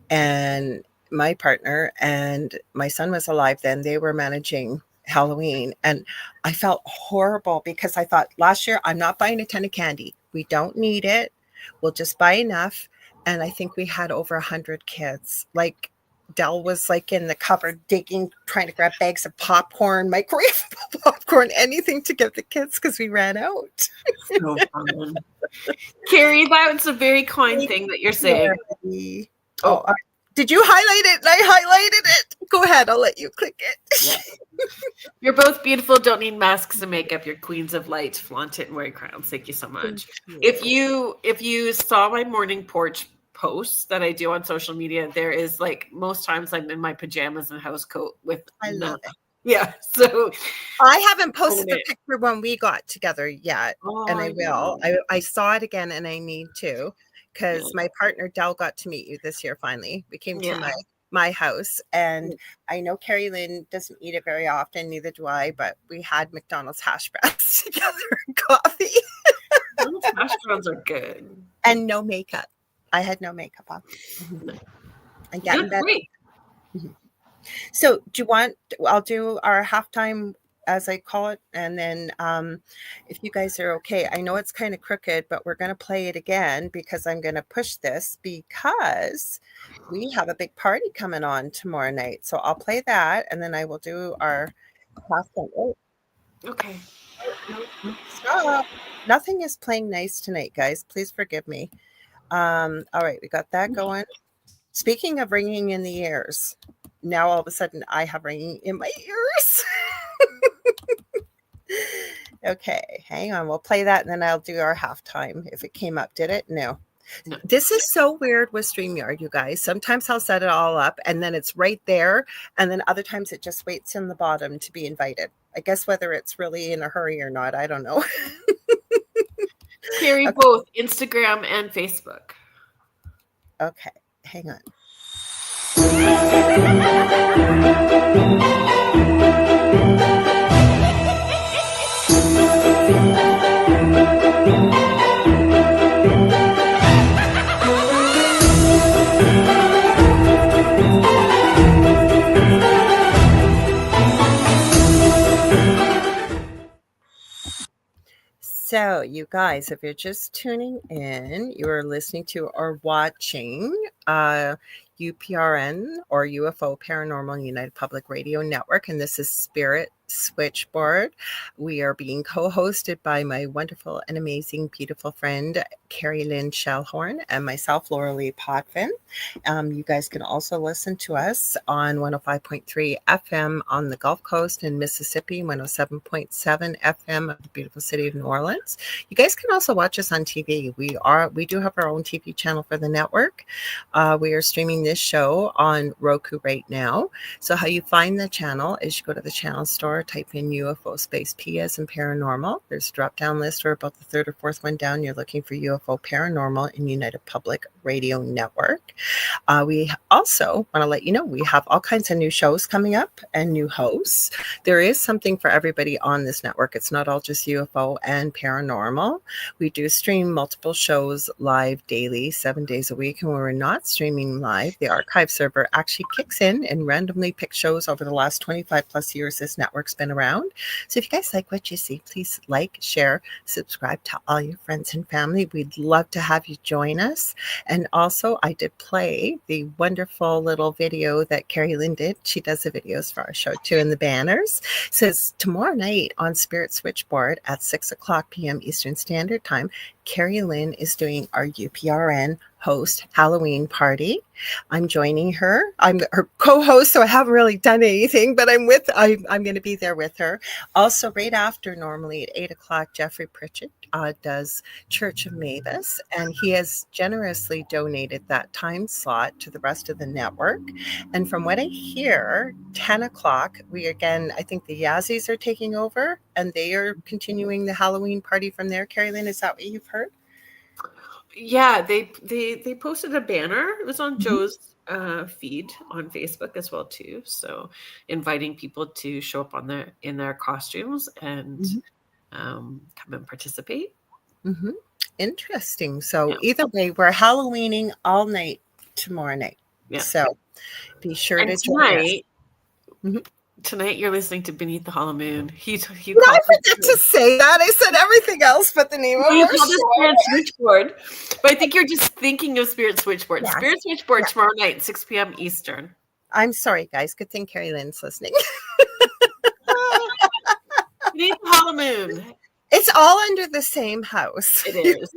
and my partner and my son was alive then. They were managing Halloween, and I felt horrible because I thought last year, I'm not buying a ton of candy. We don't need it. We'll just buy enough. And I think we had over 100 kids. Like Dell was like in the cupboard digging, trying to grab bags of popcorn, microwave popcorn, anything to give the kids because we ran out.
So fun. Carrie, that's a very kind thing that you're saying.
Oh, did you highlight it? And I highlighted it. Go ahead. I'll let you click it.
Yeah. You're both beautiful. Don't need masks and makeup. You're queens of light. Flaunt it and wear crowns. Thank you so much. If you saw my morning porch posts that I do on social media, there is, like, most times I'm in my pajamas and house coat with.
I love it.
Yeah. So
I haven't posted the picture when we got together yet, and I will.
know.
I saw it again, and I need to, because my partner Dell got to meet you this year. Finally, we came to my house, and I know Kerrilynn doesn't eat it very often, neither do I, but we had McDonald's hash browns together and coffee.
Those hash browns are good.
And no makeup. I had no makeup on. And getting better. So do you want, I'll do our halftime, as I call it, and then if you guys are okay, I know it's kind of crooked, but we're going to play it again because I'm going to push this because we have a big party coming on tomorrow night. So I'll play that, and then I will do our halftime. Oh.
Okay.
Stop. Nothing is playing nice tonight, guys. Please forgive me. All right, we got that going. Speaking of ringing in the ears, now all of a sudden I have ringing in my ears. Okay, hang on. We'll play that, and then I'll do our halftime. If it came up, did it? No. This is so weird with StreamYard, you guys. Sometimes I'll set it all up, and then it's right there, and then other times it just waits in the bottom to be invited. I guess whether it's really in a hurry or not, I don't know.
Carry both Instagram and Facebook.
Okay, hang on. So, you guys, if you're just tuning in, you are listening to or watching UPRN or UFO Paranormal United Public Radio Network, and this is Spirit Switchboard. We are being co-hosted by my wonderful and amazing, beautiful friend, Kerrilynn Shellhorn, and myself, Lorilei Potvin. You guys can also listen to us on 105.3 FM on the Gulf Coast in Mississippi, 107.7 FM of the beautiful city of New Orleans. You guys can also watch us on TV. We do have our own TV channel for the network. We are streaming this show on Roku right now. So how you find the channel is you go to the channel store, type in UFO space P as in paranormal. There's a drop-down list, or about the third or fourth one down, you're looking for UFO Paranormal in United Public Radio Network. We also want to let you know we have all kinds of new shows coming up and new hosts. There is something for everybody on this network. It's not all just UFO and paranormal. We do stream multiple shows live daily, 7 days a week. And when we're not streaming live, the archive server actually kicks in and randomly picks shows over the last 25 plus years this network's been around. So if you guys like what you see, please like, share, subscribe to all your friends and family. We'd love to have you join us. And also, I did play the wonderful little video that Kerrilynn did. She does the videos for our show too, and the banners. It says tomorrow night on Spirit Switchboard at 6:00 p.m. Eastern Standard Time, Kerrilynn is doing our UPRN host Halloween party. I'm joining her. I'm her co-host, so I haven't really done anything, but I'm going to be there with her. Also, right after, normally at 8:00, Jeffrey Pritchett does Church of Mavis, and he has generously donated that time slot to the rest of the network. And from what I hear, 10:00, I think the Yazzies are taking over, and they are continuing the Halloween party from there. Kerrilynn, is that what you've heard?
Yeah, they posted a banner. It was on
Mhm.
Joe's feed on Facebook as well too. So inviting people to show up in their costumes and come and participate.
Mm-hmm. Interesting. So
Yeah.
either way, we're Halloweening all night tomorrow night.
Yeah.
So be sure
And
to join us. Mhm.
Tonight you're listening to Beneath the Hollow Moon.
I forget to say that. I said everything else but the name of
you
our
called it
show.
Spirit Switchboard, but I think you're just thinking of Spirit Switchboard.
Yes.
Spirit Switchboard
Yes.
tomorrow night, 6 p.m. Eastern.
I'm sorry, guys. Good thing Kerrilynn's listening.
Beneath the Hollow Moon.
It's all under the same house.
It is.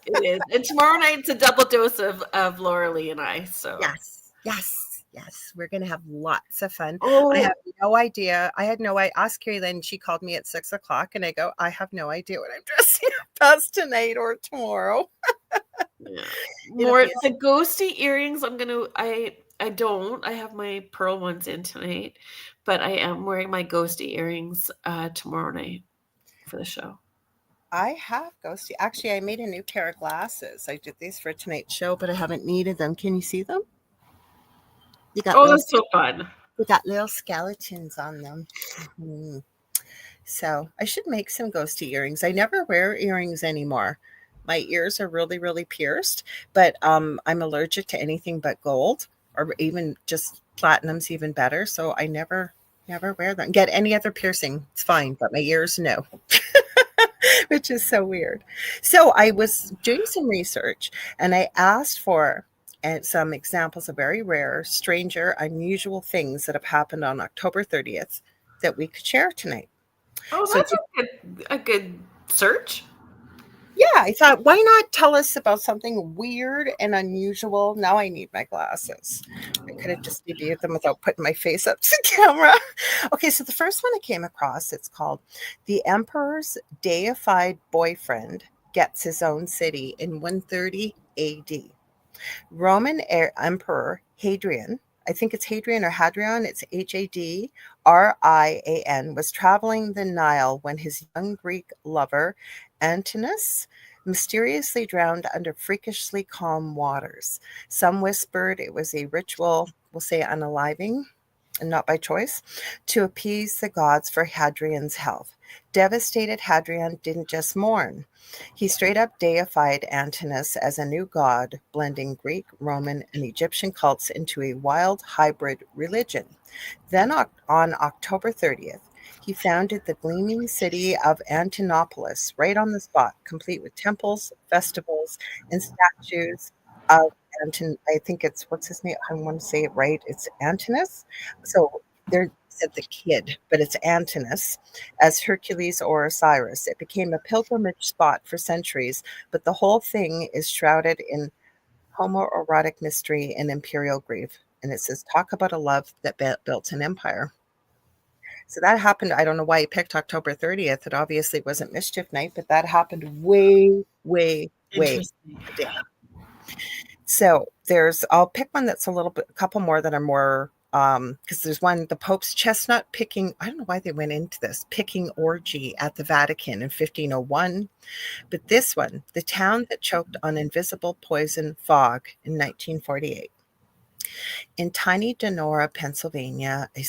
It is. And tomorrow night it's a double dose of Lorilei and I. So
Yes. We're gonna have lots of fun.
Oh.
I have no idea. I asked Kerrilynn. She called me at 6:00, and I go, I have no idea what I'm dressing up as tonight or tomorrow.
Yeah. More the ghosty earrings. I have my pearl ones in tonight, but I am wearing my ghosty earrings tomorrow night for the show.
I have ghosty. Actually, I made a new pair of glasses. I did these for tonight's show, but I haven't needed them. Can you see them? You got
That's so fun.
We got little skeletons on them. Mm-hmm. So I should make some ghosty earrings. I never wear earrings anymore. My ears are really, really pierced, but I'm allergic to anything but gold, or even just platinum's even better. So I never wear them. Get any other piercing, it's fine, but my ears, no. Which is so weird. So I was doing some research, and I asked for some examples of very rare, stranger, unusual things that have happened on October 30th that we could share tonight.
Oh, that's a good search.
Yeah, I thought, why not tell us about something weird and unusual? Now I need my glasses. I could have just debuted them without putting my face up to camera. Okay, so the first one I came across, it's called The Emperor's Deified Boyfriend Gets His Own City in 130 AD. Roman Emperor Hadrian, I think it's Hadrian or Hadrian, it's Hadrian, was traveling the Nile when his young Greek lover, Antinous, mysteriously drowned under freakishly calm waters. Some whispered it was a ritual, we'll say unaliving, and not by choice, to appease the gods for Hadrian's health. Devastated, Hadrian didn't just mourn. He straight up deified Antinous as a new god, blending Greek, Roman, and Egyptian cults into a wild hybrid religion. Then on October 30th, He founded the gleaming city of Antinopolis right on the spot, complete with temples, festivals, and statues of I think it's, what's his name? I want to say it right. It's Antinous. So there said the kid, but it's Antinous, as Hercules or Osiris. It became a pilgrimage spot for centuries, but the whole thing is shrouded in homoerotic mystery and imperial grief. And it says, talk about a love that built an empire. So that happened. I don't know why he picked October 30th. It obviously wasn't Mischief Night, but that happened way, way, way. So I'll pick one that's a couple more that are more, because there's one, the Pope's chestnut picking, I don't know why they went into this, picking orgy at the Vatican in 1501. But this one, the town that choked on invisible poison fog in 1948. In tiny Donora, Pennsylvania, a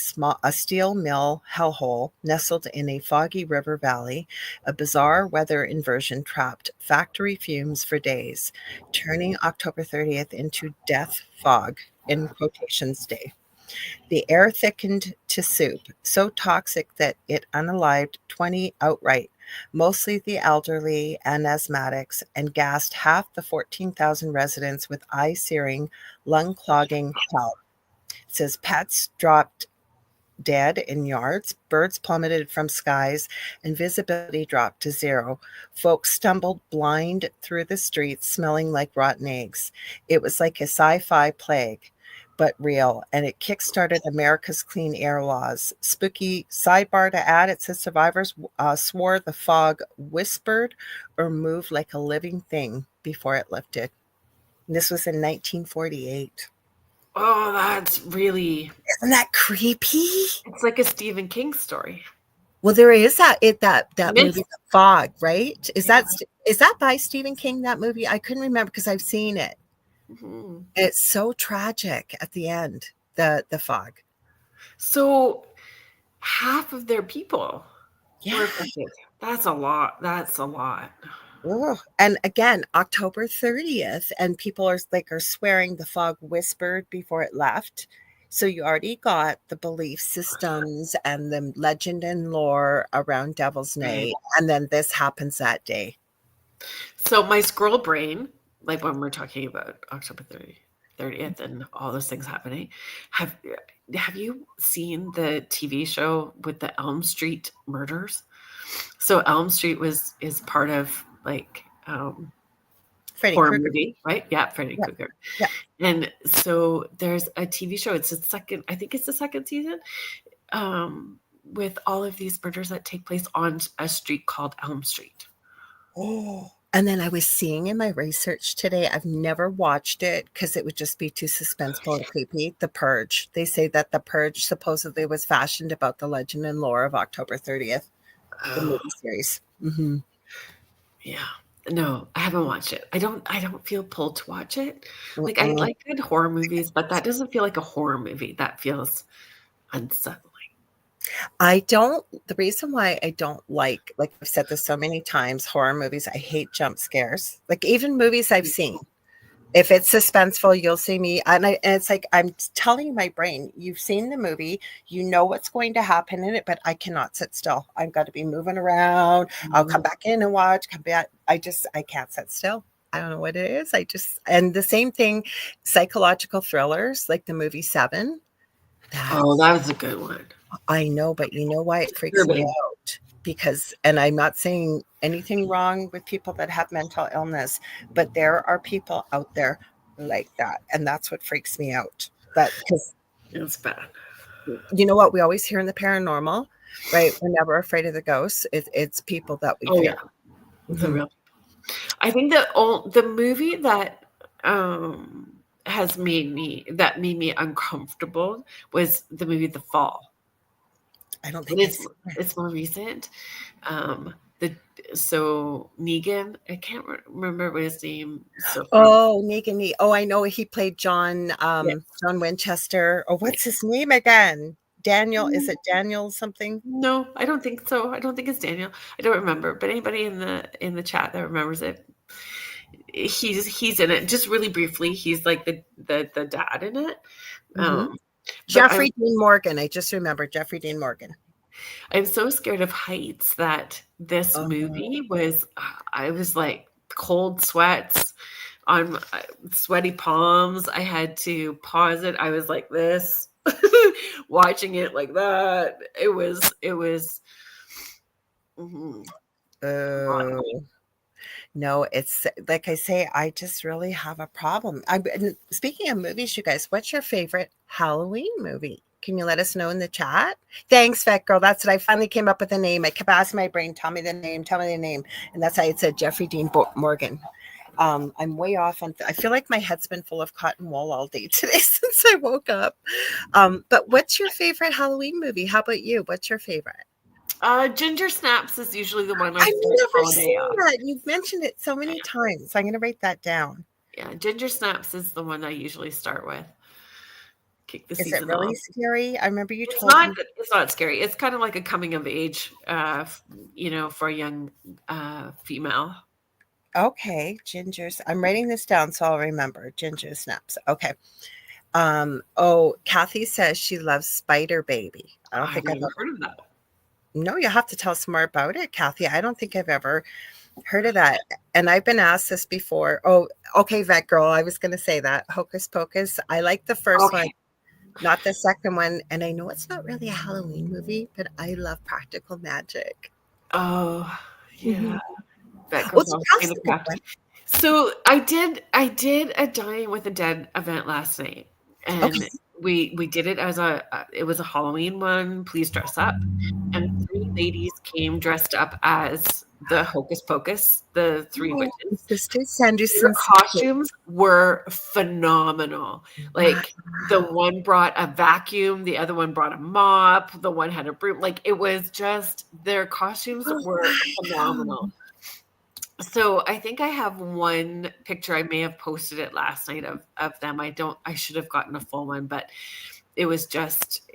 steel mill hellhole nestled in a foggy river valley, a bizarre weather inversion trapped factory fumes for days, turning October 30th into death fog in quotations day. The air thickened to soup, so toxic that it unalived 20 outright, mostly the elderly and asthmatics, and gassed half the 14,000 residents with eye-searing, lung-clogging hell. It says pets dropped dead in yards, birds plummeted from skies, and visibility dropped to zero. Folks stumbled blind through the streets, smelling like rotten eggs. It was like a sci-fi plague, but real, and it kickstarted America's clean air laws. Spooky sidebar to add, it says survivors swore the fog whispered or moved like a living thing before it lifted. And this was in 1948.
Oh, that's really...
Isn't that creepy?
It's like a Stephen King story.
Well, there is that movie, The Fog, right? Is that by Stephen King, that movie? I couldn't remember because I've seen it. Mm-hmm. It's so tragic at the end, the Fog.
So half of their people were affected. That's a lot.
Ugh. And again, October 30th, and people are swearing the fog whispered before it left. So you already got the belief systems and the legend and lore around Devil's Night, and then this happens that day.
So my squirrel brain, like when we're talking about October 30th and all those things happening, have you seen the TV show with the Elm Street murders? So Elm Street is part of
Freddy
horror
Krueger
movie, right? Yeah, Freddy Krueger.
Yeah.
And so there's a TV show. It's I think it's the second season, with all of these murders that take place on a street called Elm Street.
Oh. And then I was seeing in my research today, I've never watched it because it would just be too suspenseful and creepy. The Purge. They say that The Purge supposedly was fashioned about the legend and lore of October 30th, the movie series. Mm-hmm.
Yeah. No, I haven't watched it. I don't feel pulled to watch it. Like, I like good horror movies, but that doesn't feel like a horror movie. That feels unsettling.
The reason why I don't like I've said this so many times, horror movies, I hate jump scares. Like, even movies I've seen, if it's suspenseful, you'll see me. And it's like, I'm telling my brain, you've seen the movie, you know what's going to happen in it, but I cannot sit still. I've got to be moving around. Mm-hmm. I'll come back in and watch, come back. I can't sit still. I don't know what it is. And the same thing, psychological thrillers, like the movie Seven.
That was a good one.
I know, but you know why it freaks me out? Because, and I'm not saying anything wrong with people that have mental illness, but there are people out there like that. And that's what freaks me out. But because
it's bad.
You know what we always hear in the paranormal, right? We're never afraid of the ghosts. It's people that we fear.
Yeah. Mm-hmm. Real. I think the movie that made me uncomfortable was the movie The Fall.
I don't think
it's more recent. So Negan, I can't remember what his name.
Negan. Oh, I know he played John Winchester. Oh, what's his name again? Daniel. Is it Daniel something?
No, I don't think so. I don't think it's Daniel. I don't remember. But anybody in the chat that remembers it, he's in it just really briefly. He's like the dad in it.
Mm-hmm. Jeffrey Dean Morgan. I just remembered Jeffrey Dean Morgan.
I'm so scared of heights that this movie was, I was like cold sweats on my sweaty palms. I had to pause it. I was like this, watching it like that. It was, mhm.
No, it's like I say, I just really have a problem. Speaking of movies, you guys, what's your favorite Halloween movie? Can you let us know in the chat? Thanks, Vet Girl. That's it. I finally came up with a name. I kept asking my brain, tell me the name, tell me the name. And that's how it said Jeffrey Dean Morgan. I'm way off on. I feel like my head's been full of cotton wool all day today since I woke up. But what's your favorite Halloween movie? How about you? What's your favorite?
Ginger Snaps is usually the one
I've never
holiday
seen
off.
that. You've mentioned it so many times. So I'm going to write that down.
Yeah, Ginger Snaps is the one I usually start with. Kick the
Is it
season
really
off.
scary? I remember you
It's
told me.
It's not scary. It's kind of like a coming of age, for a young female.
Okay, gingers. I'm writing this down so I'll remember. Ginger Snaps. Okay. Kathy says she loves Spider Baby. I don't think I've
never heard of that.
No, you have to tell us more about it, Kathy. I don't think I've ever heard of that. And I've been asked this before. Oh, okay, Vet Girl. I was going to say that. Hocus Pocus. I like the first one, not the second one. And I know it's not really a Halloween movie, but I love practical magic.
Oh, yeah.
Mm-hmm.
Vet Girl's
that's the good one.
So I did a Dying with the Dead event last night, and we did it as it was a Halloween one. Please dress up, and 3 ladies came dressed up as the Hocus Pocus, the 3 witches.
Sisters Sanderson.
Their costumes were phenomenal. Like the one brought a vacuum, the other one brought a mop, the one had a broom. Like it was just their costumes were phenomenal. So I think I have one picture. I may have posted it last night of them. I should have gotten a full one, but it was just,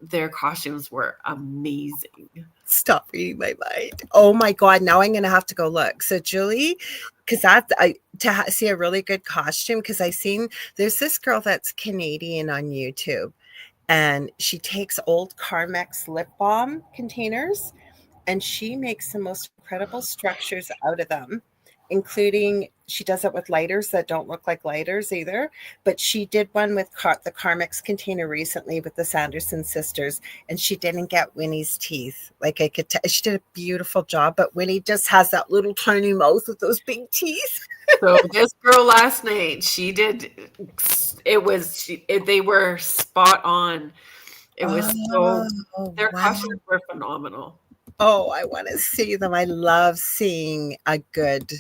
their costumes were amazing.
Stop reading my mind. Oh my God. Now I'm going to have to go look. So Julie, because to see a really good costume, because there's this girl that's Canadian on YouTube, and she takes old Carmex lip balm containers and she makes the most incredible structures out of them, including she does it with lighters that don't look like lighters either. But she did one with the Carmex container recently with the Sanderson sisters, and she didn't get Winnie's teeth. Like I could she did a beautiful job, but Winnie just has that little tiny mouth with those big teeth.
So this girl last night, she did. They were spot on. It was their costumes were phenomenal.
Oh, I want to see them. I love seeing a good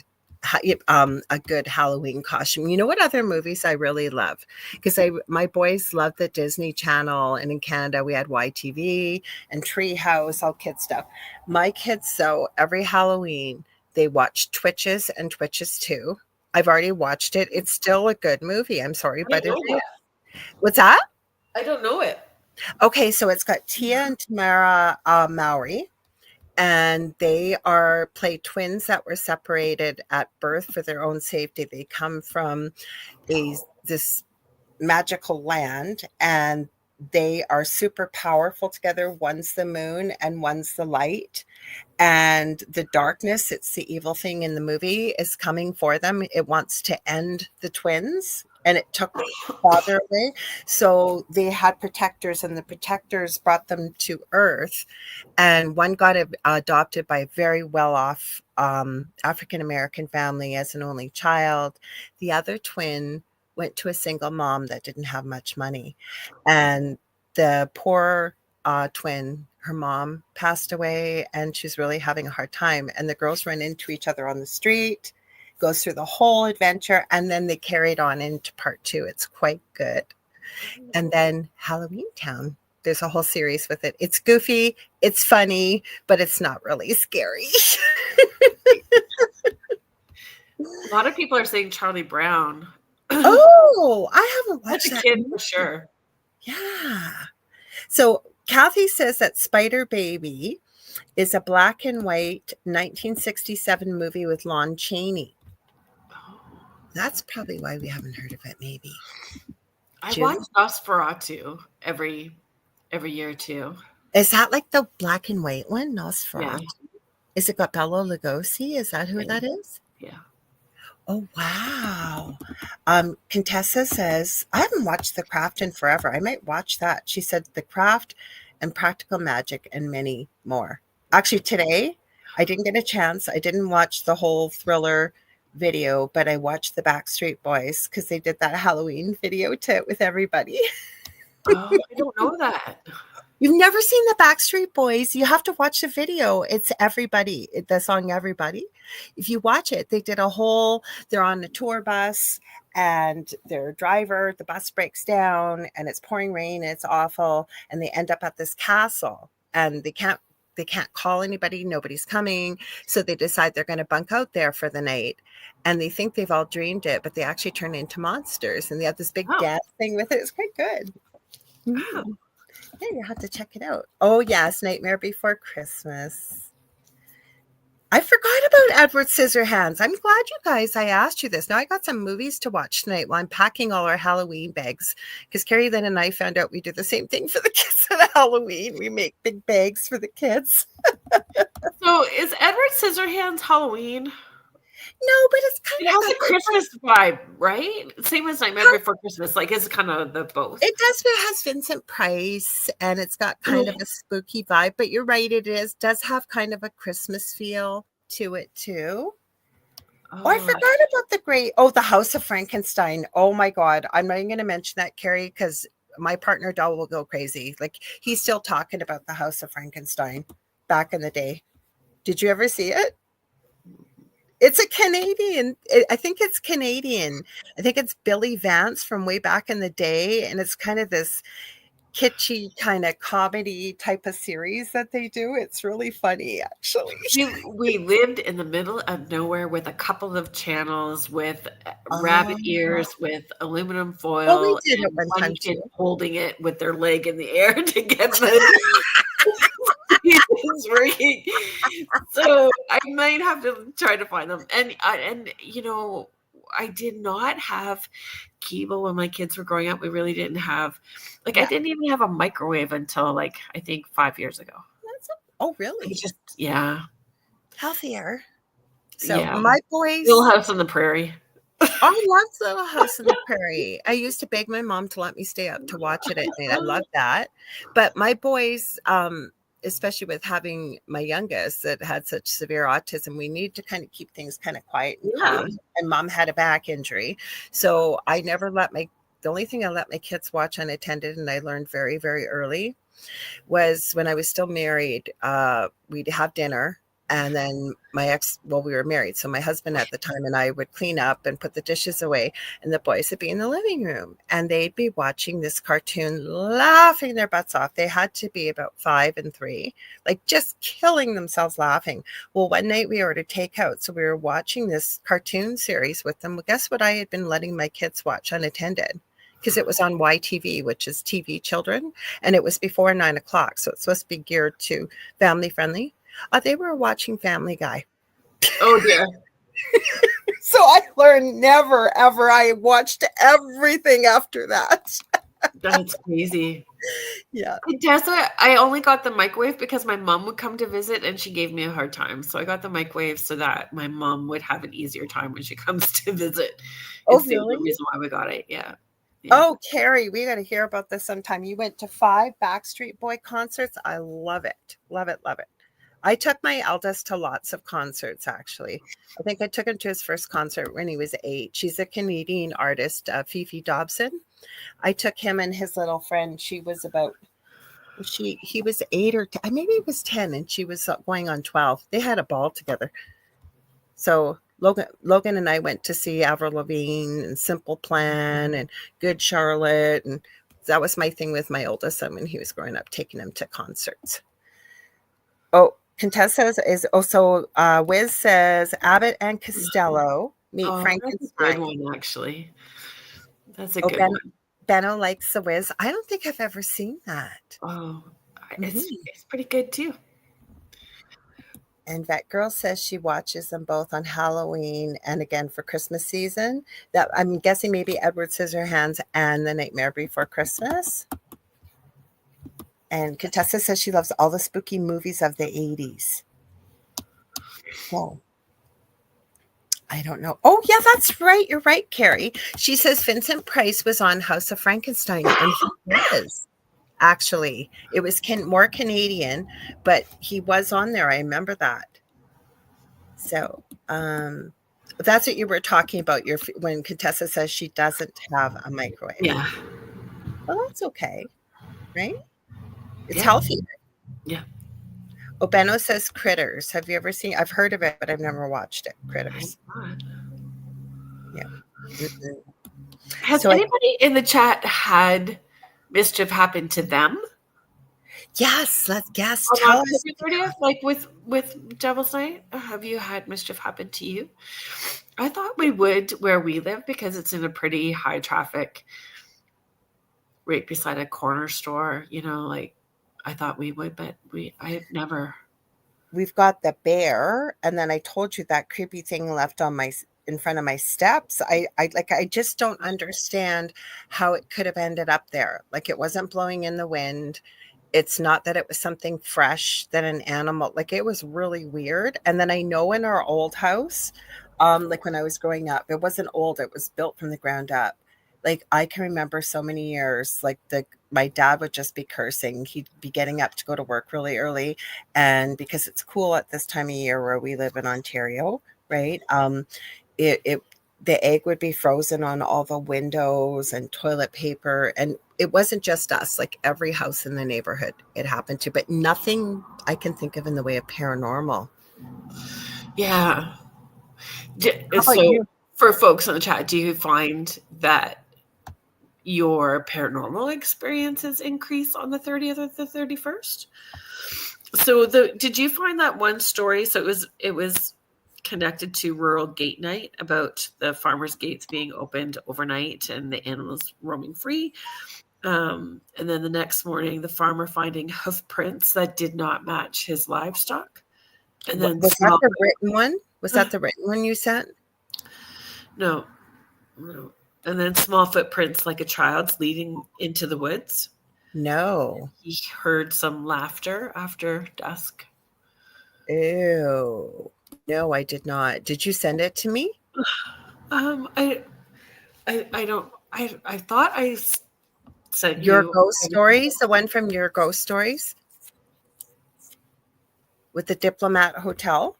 Halloween costume. You know what other movies I really love? Because my boys love the Disney Channel, and in Canada we had YTV and Treehouse, all kid stuff. My kids, so every Halloween they watch Twitches and Twitches 2. I've already watched it. It's still a good movie. I'm sorry, but what's that?
I don't know it.
Okay, so it's got Tia and Tamara Mowry. And they play twins that were separated at birth for their own safety. They come from this magical land, and they are super powerful together. One's the moon and one's the light. And the darkness, it's the evil thing in the movie, is coming for them. It wants to end the twins. And it took father away. So they had protectors, and the protectors brought them to Earth. And one got adopted by a very well-off African-American family as an only child. The other twin went to a single mom that didn't have much money. And the poor twin, her mom passed away, and she's really having a hard time. And the girls run into each other on the street, goes through the whole adventure, and then they carried on into part 2. It's quite good. And then Halloween Town, there's a whole series with it. It's goofy, it's funny, but it's not really scary.
A lot of people are saying Charlie Brown.
Oh, I haven't watched that.
That's a kid for sure.
Yeah. So Kathy says that Spider Baby is a black and white 1967 movie with Lon Chaney. That's probably why we haven't heard of it, maybe.
I watch Nosferatu every year too.
Is that like the black and white one,
Yeah.
Nosferatu? Is it got Bela Lugosi? Is that who
Yeah.
that is?
Yeah.
Oh, wow. Contessa says, I haven't watched The Craft in forever. I might watch that. She said The Craft and Practical Magic and many more. Actually, today, I didn't get a chance. I didn't watch the whole thriller video, but I watched the Backstreet Boys because they did that Halloween video with everybody.
Oh, I don't know that.
You've never seen the Backstreet Boys? You have to watch the video. It's Everybody, the song Everybody. If you watch it, they did they're on a tour bus and their driver, the bus breaks down and it's pouring rain and it's awful. And they end up at this castle and they can't call anybody. Nobody's coming. So they decide they're going to bunk out there for the night. And they think they've all dreamed it, but they actually turn into monsters. And they have this big dance thing with it. It's quite good.
Wow.
Yeah, you have to check it out. Oh, yes, Nightmare Before Christmas. I forgot about Edward Scissorhands. I'm glad I asked you this. Now I got some movies to watch tonight while I'm packing all our Halloween bags because Kerrilynn and I found out we do the same thing for the kids at Halloween. We make big bags for the kids.
So is Edward Scissorhands Halloween?
No, but it's kind
It has a Christmas vibe, right? Same as Nightmare Before Christmas. Like it's kind of the both.
It does, but it has Vincent Price and it's got kind of a spooky vibe. But you're right, does have kind of a Christmas feel to it too. Oh, I forgot about the House of Frankenstein. Oh my God. I'm not even going to mention that, Carrie, because my partner Doll will go crazy. Like he's still talking about the House of Frankenstein back in the day. Did you ever see it? It's a Canadian. I think it's Canadian. I think it's Billy Vance from way back in the day. And it's kind of this kitschy kind of comedy type of series that they do. It's really funny, actually.
We lived in the middle of nowhere with a couple of channels with rabbit ears with aluminum foil.
Oh, we did it one time
kid
too.
Holding it with their leg in the air to get the it's working. So I might have to try to find them. And you know, I did not have cable when my kids were growing up. We really didn't have, I didn't even have a microwave until I think 5 years ago.
Oh, really?
It's just, yeah.
Healthier. So my boys.
Little House on the Prairie.
I loved Little House on the Prairie. I used to beg my mom to let me stay up to watch it at night. I love that. But my boys, especially with having my youngest that had such severe autism, we need to kind of keep things kind of quiet and calm. And mom had a back injury. So I never the only thing I let my kids watch unattended, and I learned very, very early, was when I was still married, we'd have dinner. And then we were married. So my husband at the time and I would clean up and put the dishes away. And the boys would be in the living room and they'd be watching this cartoon, laughing their butts off. They had to be about 5 and 3, like just killing themselves laughing. Well, one night we ordered takeout. So we were watching this cartoon series with them. Well, guess what I had been letting my kids watch unattended? Because it was on YTV, which is TV Children. And it was before 9 o'clock. So it's supposed to be geared to family friendly. They were watching Family Guy.
Oh, dear.
So I learned never, ever. I watched everything after that.
That's crazy.
Yeah.
Tessa, I only got the microwave because my mom would come to visit and she gave me a hard time. So I got the microwave so that my mom would have an easier time when she comes to visit.
Oh,
really? The only reason why we got it. Yeah.
Oh, Carrie, we got to hear about this sometime. You went to 5 Backstreet Boy concerts. I love it. Love it. Love it. I took my eldest to lots of concerts, actually. I think I took him to his first concert when he was 8. She's a Canadian artist, Fifi Dobson. I took him and his little friend. She was he was 8 or 10, maybe he was 10, and she was going on 12. They had a ball together. So Logan and I went to see Avril Lavigne and Simple Plan and Good Charlotte. And that was my thing with my oldest son when he was growing up, taking him to concerts. Oh, Contessa is also Wiz says Abbott and Costello meet Frankenstein.
That's a good one, actually. That's a good one.
Benno likes the Wiz. I don't think I've ever seen that.
Oh, it's pretty good too.
And Vet Girl says she watches them both on Halloween and again for Christmas season. That I'm guessing maybe Edward Scissorhands and The Nightmare Before Christmas. And Contessa says she loves all the spooky movies of the 80s. So, I don't know. Oh, yeah, that's right. You're right, Carrie. She says Vincent Price was on House of Frankenstein, and he was. Actually, it was more Canadian, but he was on there. I remember that. So, that's what you were talking about. When Contessa says she doesn't have a microwave.
Yeah.
Well, that's okay, right? It's
Yeah.
healthy.
Yeah.
Obeno says Critters. Have you ever seen? I've heard of it, but I've never watched it. Critters. Yeah. Mm-hmm.
Has anybody in the chat had mischief happen to them?
Yes, yes.
On
Tell
October
us.
30th, like with Devil's Night, have you had mischief happen to you? I thought we would where we live because it's in a pretty high traffic, right beside a corner store. You know, like I thought we would, but I have never.
We've got the bear, and then I told you that creepy thing left in front of my steps. I just don't understand how it could have ended up there. Like it wasn't blowing in the wind. It's not that it was something fresh that an animal, like it was really weird. And then I know in our old house, like when I was growing up, it wasn't old, it was built from the ground up. Like I can remember so many years, like my dad would just be cursing. He'd be getting up to go to work really early. And because it's cool at this time of year where we live in Ontario, right? The egg would be frozen on all the windows and toilet paper. And it wasn't just us, like every house in the neighborhood it happened to, but nothing I can think of in the way of paranormal.
Yeah. So for folks in the chat, do you find that your paranormal experiences increase on the 30th or the 31st? So did you find that one story? So it was connected to rural gate night about the farmers' gates being opened overnight and the animals roaming free. And then the next morning, the farmer finding hoof prints that did not match his livestock. And then
was that the written one? Was that the written one you sent?
No. And then small footprints like a child's leading into the woods.
No.
He heard some laughter after dusk.
Ew. No, I did not. Did you send it to me?
I thought I sent
Your
you
ghost stories, the one from Your Ghost Stories with the Diplomat Hotel.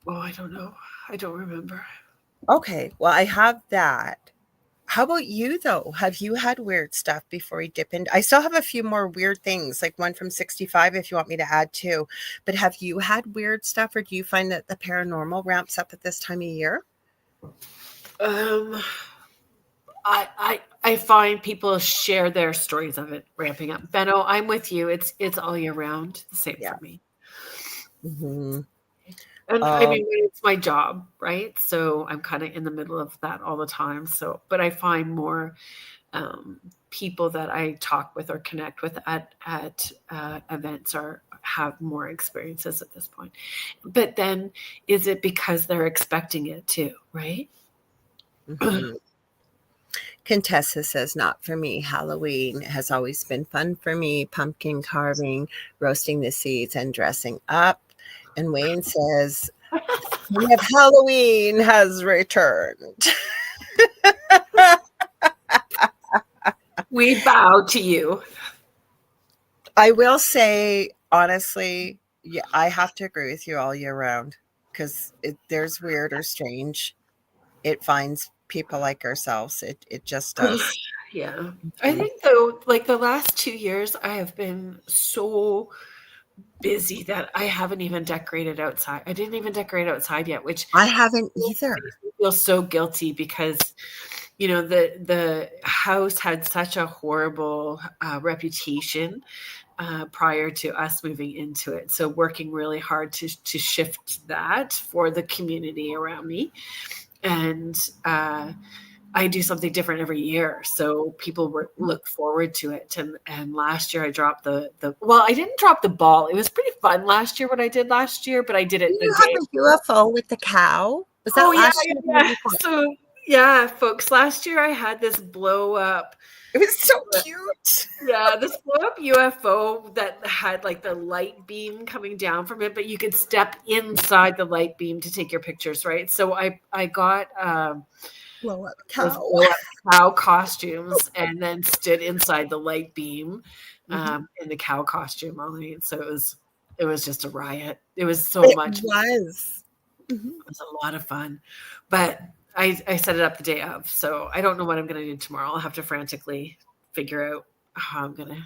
Oh, I don't know. I don't remember.
Okay, well, I have that. How about you, though? Have you had weird stuff before you dip in? I still have a few more weird things, like one from 65, if you want me to add too. But have you had weird stuff, or do you find that the paranormal ramps up at this time of year?
I find people share their stories of it ramping up. Benno, I'm with you. It's all year round. The same for me.
Mm-hmm.
And I mean, it's my job, right? So I'm kind of in the middle of that all the time. So, but I find more people that I talk with or connect with at events have more experiences at this point. But then, is it because they're expecting it too, right?
Mm-hmm. Contessa says, not for me. Halloween has always been fun for me. Pumpkin carving, roasting the seeds, and dressing up. And Wayne says, if Halloween has returned.
We bow to you.
I will say, honestly, yeah, I have to agree with you all year round because there's weird or strange. It finds people like ourselves. It just does.
Yeah. I think, though, like the last 2 years, I have been so busy that I haven't even decorated outside. I didn't even decorate outside yet, which
I haven't either.
I feel so guilty because, you know, the house had such a horrible reputation prior to us moving into it. So working really hard to shift that for the community around me. And I do something different every year, so people look forward to it. And last year I dropped I didn't drop the ball. It was pretty fun last year what I did last year, but I did it.
You have a UFO with the cow? Was that last year?
Yeah. So Yeah, folks, last year I had this blow up.
It was so cute.
Yeah, this blow up UFO that had like the light beam coming down from it, but you could step inside the light beam to take your pictures, right? So I got
Blow up
those
cow.
blow up cow costumes and then stood inside the light beam in the cow costume. So it was just a riot. It was so much.
It was. Mm-hmm.
It was a lot of fun, but I set it up the day of, so I don't know what I'm going to do tomorrow. I'll have to frantically figure out how I'm going to.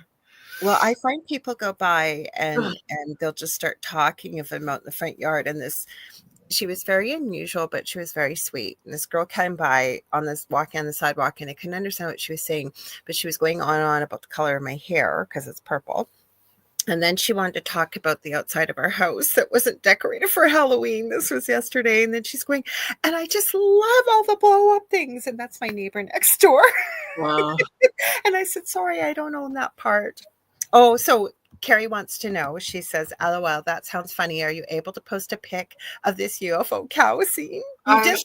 Well, I find people go by and they'll just start talking of him out in the front yard. And she was very unusual, but she was very sweet. And this girl came by walking on the sidewalk, and I couldn't understand what she was saying, but she was going on and on about the color of my hair because it's purple. And then she wanted to talk about the outside of our house that wasn't decorated for Halloween. This was yesterday. And then she's going, and I just love all the blow up things. And that's my neighbor next door.
Wow.
And I said, sorry, I don't own that part. Oh, so Carrie wants to know. She says, LOL, that sounds funny. Are you able to post a pic of this UFO cow scene?
I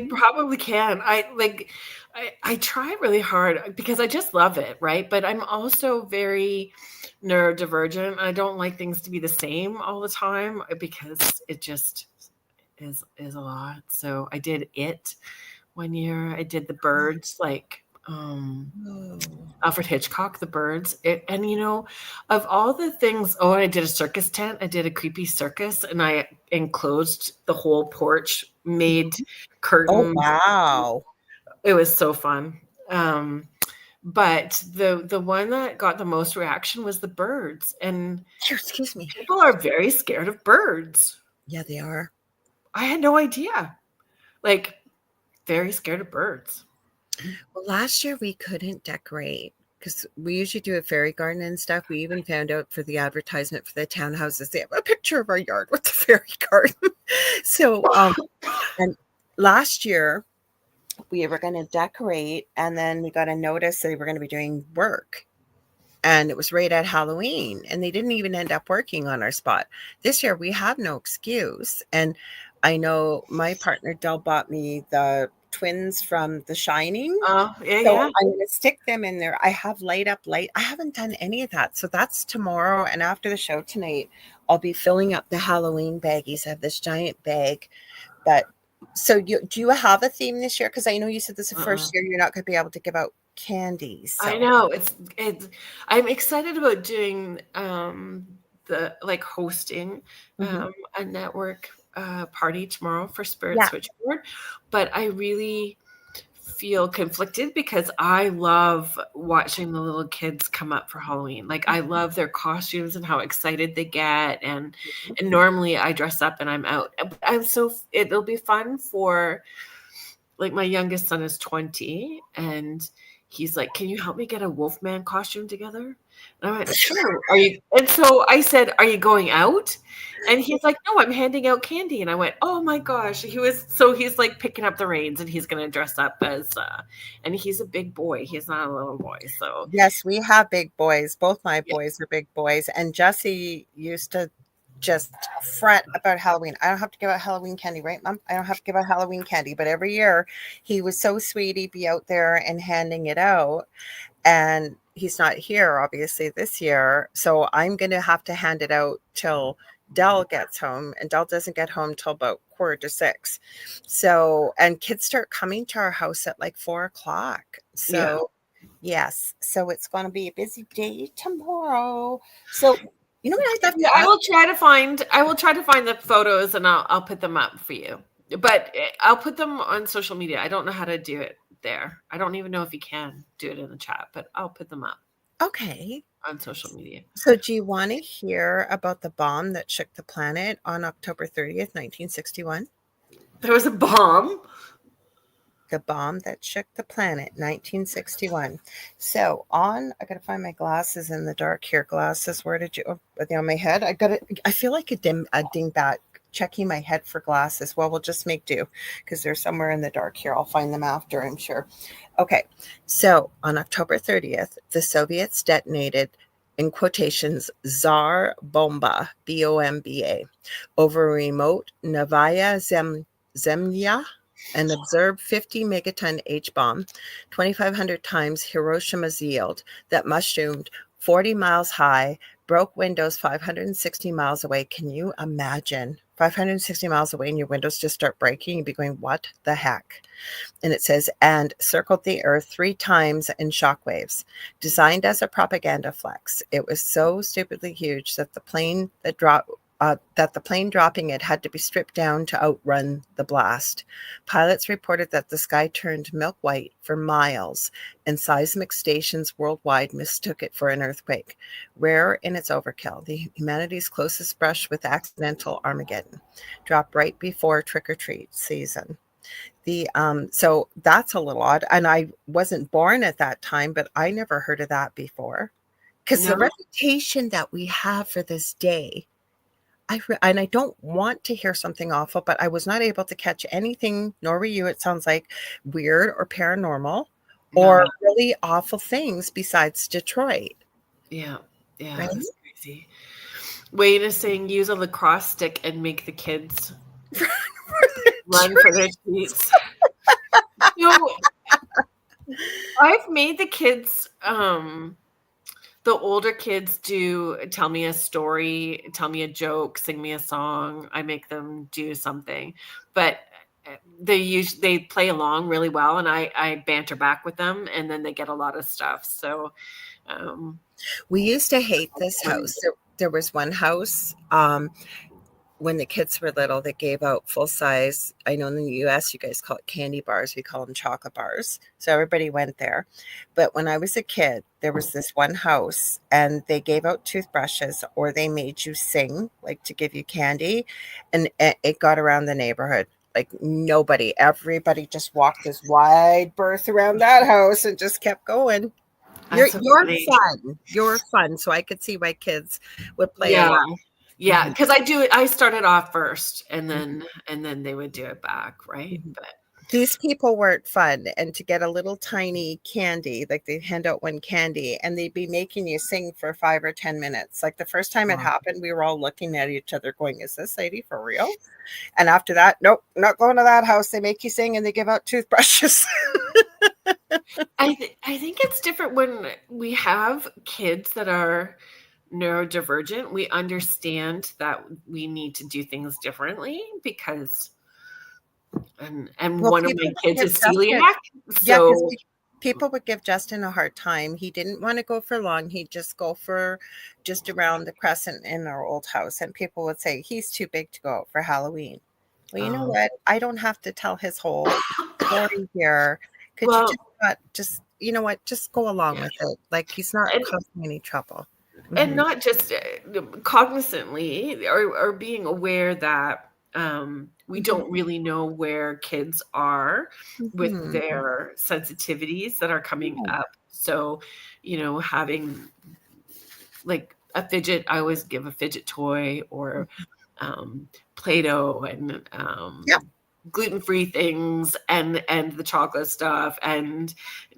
probably can. I try really hard because I just love it, right? But I'm also very neurodivergent. I don't like things to be the same all the time because it just is a lot. So I did it one year. I did the birds, like Alfred Hitchcock, the birds. And you know, of all the things, I did a circus tent. I did a creepy circus, and I enclosed the whole porch, made curtains.
Oh, wow.
It was so fun. But the one that got the most reaction was the birds. And
excuse me.
People are very scared of birds.
Yeah, they are.
I had no idea. Like, very scared of birds.
Well, last year we couldn't decorate because we usually do a fairy garden and stuff. We even found out for the advertisement for the townhouses, they have a picture of our yard with the fairy garden. So, and last year we were going to decorate, and then we got a notice that they were going to be doing work. And it was right at Halloween, and they didn't even end up working on our spot. This year we have no excuse. And I know my partner Del bought me the twins from The Shining.
Oh, yeah,
so
yeah.
I'm going to stick them in there. I have light. I haven't done any of that. So that's tomorrow. And after the show tonight, I'll be filling up the Halloween baggies. I have this giant bag. So do you have a theme this year? Because I know you said this is the first year you're not going to be able to give out candy. So.
I know I'm excited about doing hosting a network party tomorrow for Spirit Switchboard, but I really feel conflicted because I love watching the little kids come up for Halloween. Like, I love their costumes and how excited they get, and normally I dress up and I'm out. It'll be fun for, like, my youngest son is 20 and he's like, can you help me get a Wolfman costume together? And I went, sure. And so I said, are you going out? And he's like, no, I'm handing out candy. And I went, oh my gosh. He's like picking up the reins, and he's going to dress up as, and he's a big boy. He's not a little boy. So
yes, we have big boys. Both my boys are big boys. And Jesse used to just fret about Halloween. I don't have to give out Halloween candy, right, Mom? I don't have to give out Halloween candy. But every year he was so sweet. He'd be out there and handing it out. And he's not here, obviously, this year. So I'm going to have to hand it out till Dell gets home. And Dell doesn't get home till about 5:45. So, and kids start coming to our house at like 4:00. So, yes. So it's going to be a busy day tomorrow. So, you know what I thought?
Yeah, I will try to find the photos, and I'll put them up for you. But I'll put them on social media. I don't know how to do it there. I don't even know if you can do it in the chat, but I'll put them up.
Okay.
On social media.
So do you want to hear about the bomb that shook the planet on October 30th, 1961?
There was a bomb?
The bomb that shook the planet, 1961. So I got to find my glasses in the dark here. Glasses, where did you, are they on my head? I feel like a dingbat checking my head for glasses. Well, we'll just make do because they're somewhere in the dark here. I'll find them after, I'm sure. Okay. So on October 30th, the Soviets detonated, in quotations, Tsar Bomba, B-O-M-B-A, over remote Novaya Zemlya An observed 50 megaton H-bomb, 2,500 times Hiroshima's yield, that mushroomed 40 miles high, broke windows 560 miles away. Can you imagine? 560 miles away and your windows just start breaking. You'd be going, what the heck? And it says, and circled the earth 3 times in shockwaves. Designed as a propaganda flex, it was so stupidly huge that the plane dropping it had to be stripped down to outrun the blast. Pilots reported that the sky turned milk white for miles, and seismic stations worldwide mistook it for an earthquake. Rare in its overkill, the humanity's closest brush with accidental Armageddon, dropped right before trick-or-treat season. So that's a little odd, and I wasn't born at that time, but I never heard of that before. Because the reputation that we have for this day, and I don't want to hear something awful, but I was not able to catch anything, nor were you, it sounds like, weird or paranormal or really awful things besides Detroit.
Yeah,
Right?
That's crazy. Wayne is saying use a lacrosse stick and make the kids run for their treats. I've made the kids, the older kids tell me a story, tell me a joke, sing me a song. I make them do something, but they play along really well, and I banter back with them, and then they get a lot of stuff. So
we used to hate this house. There was one house when the kids were little that gave out full size. I know in the US you guys call it candy bars. We call them chocolate bars. So everybody went there. But when I was a kid, there was this one house and they gave out toothbrushes, or they made you sing, like to give you candy. And it got around the neighborhood. Like everybody just walked this wide berth around that house and just kept going. You're fun. You're fun. So I could see why kids would play along.
Yeah, because I started off first, and then they would do it back, right? But
these people weren't fun, and to get a little tiny candy, like they'd hand out one candy, and they'd be making you sing for 5 or 10 minutes. Like the first time it happened, we were all looking at each other, going, "Is this lady for real?" And after that, nope, not going to that house. They make you sing, and they give out toothbrushes.
I think it's different when we have kids that are neurodivergent. We understand that we need to do things differently because one of my kids is celiac. So
people would give Justin a hard time. He didn't want to go for long. He'd just go for just around the crescent in our old house. And people would say, he's too big to go out for Halloween. Well, you know what? I don't have to tell his whole story here. Could you just you know what? Just go along with it. Like he's not causing any trouble.
And not just cognizantly or being aware that we don't really know where kids are with their sensitivities that are coming up. So, having like a fidget, I always give a fidget toy or Play-Doh and gluten-free things and the chocolate stuff and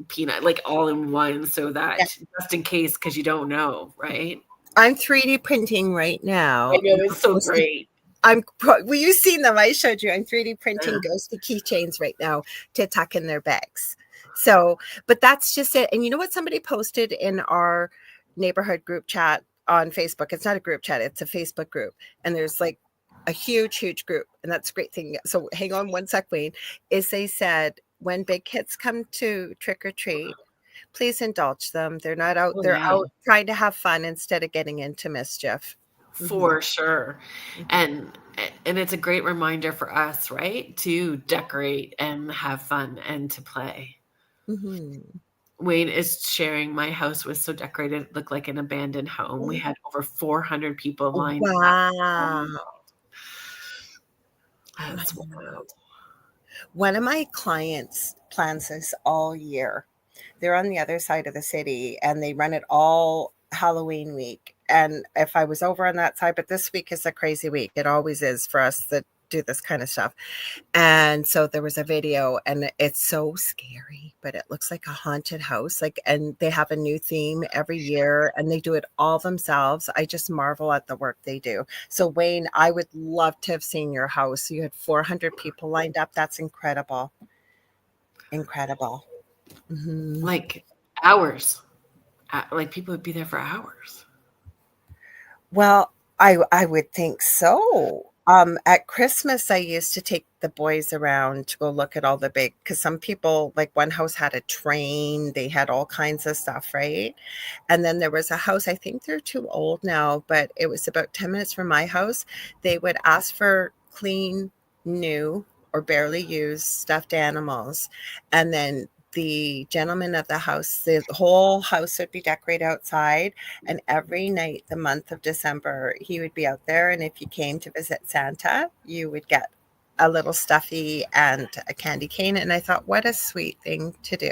peanut, like all in one, so that just in case, because you don't know, right?
I'm 3D printing right now.
I know, it's so great.
Well, you've seen them. I showed you. I'm 3D printing ghosty keychains right now to tuck in their bags. So, but that's just it. And you know what? Somebody posted in our neighborhood group chat on Facebook. It's not a group chat. It's a Facebook group. And there's like a huge group. And that's a great thing. So hang on one sec, Wayne. They said, when big kids come to trick or treat, please indulge them. They're not out. They're out trying to have fun instead of getting into mischief.
For sure. And it's a great reminder for us, right? To decorate and have fun and to play. Wayne is sharing, my house was so decorated, it looked like an abandoned home. We had over 400 people lined up.
Wow.
That's wild.
One of my clients plans this all year. They're on the other side of the city and they run it all Halloween week. And if I was over on that side, but this week is a crazy week. It always is for us. That do this kind of stuff. And so there was a video, and it's so scary, but it looks like a haunted house. Like, and they have a new theme every year, and they do it all themselves. I just marvel at the work they do. So Wayne, I would love to have seen your house. You had 400 people lined up. That's incredible. Incredible. Mm-hmm.
Like hours. Like people would be there for hours.
Well, I would think so. At Christmas, I used to take the boys around to go look at all the big, because some people, like one house had a train, they had all kinds of stuff, right? And then there was a house, I think they're too old now, but it was about 10 minutes from my house. They would ask for clean, new, or barely used stuffed animals. And then the gentleman of the house, the whole house would be decorated outside. And every night, the month of December, he would be out there. And if you came to visit Santa, you would get a little stuffy and a candy cane. And I thought, what a sweet thing to do.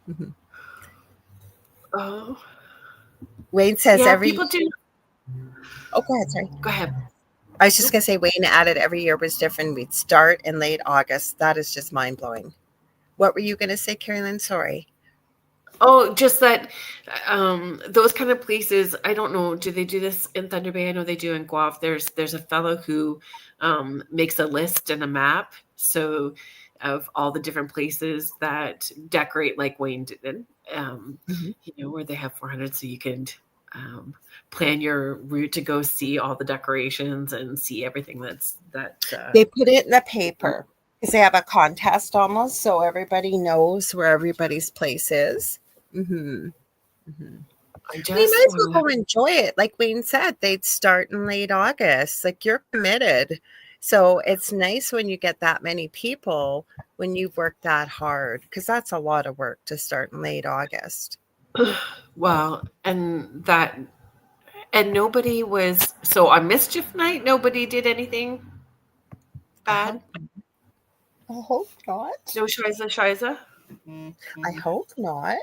Mm-hmm.
Oh.
Wayne says
people do.
Oh, go ahead. Sorry.
Go ahead.
I was just going to say, Wayne added every year was different. We'd start in late August. That is just mind blowing. What were you going to say, Kerrilynn? Sorry.
Oh, just that those kind of places, I don't know, do they do this in Thunder Bay? I know they do in Guelph. There's a fellow who makes a list and a map of all the different places that decorate like Wayne did, where they have 400, so you can plan your route to go see all the decorations and see everything they
put it in the paper. Because they have a contest almost, so everybody knows where everybody's place is. Mm-hmm. Mm-hmm. We might as well go enjoy it. Like Wayne said, they'd start in late August. Like, you're committed. So it's nice when you get that many people when you've worked that hard, because that's a lot of work to start in late August.
Well, and nobody was, so on Mischief Night, nobody did anything bad.
I hope not.
No Shiza?
I hope not.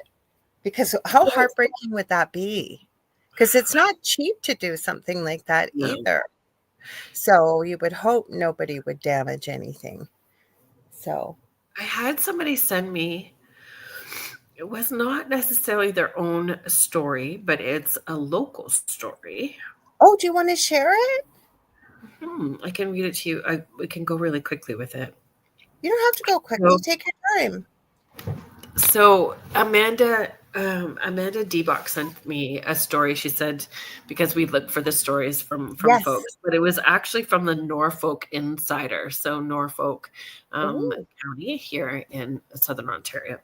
Because how heartbreaking would that be? Because it's not cheap to do something like that either. So you would hope nobody would damage anything. So
I had somebody send me, it was not necessarily their own story, but it's a local story.
Oh, do you want to share it?
I can read it to you. We can go really quickly with it.
You don't have to go quickly. No. Take your time.
So Amanda Debock sent me a story. She said, because we looked for the stories from folks, but it was actually from the Norfolk Insider. So Norfolk County here in Southern Ontario.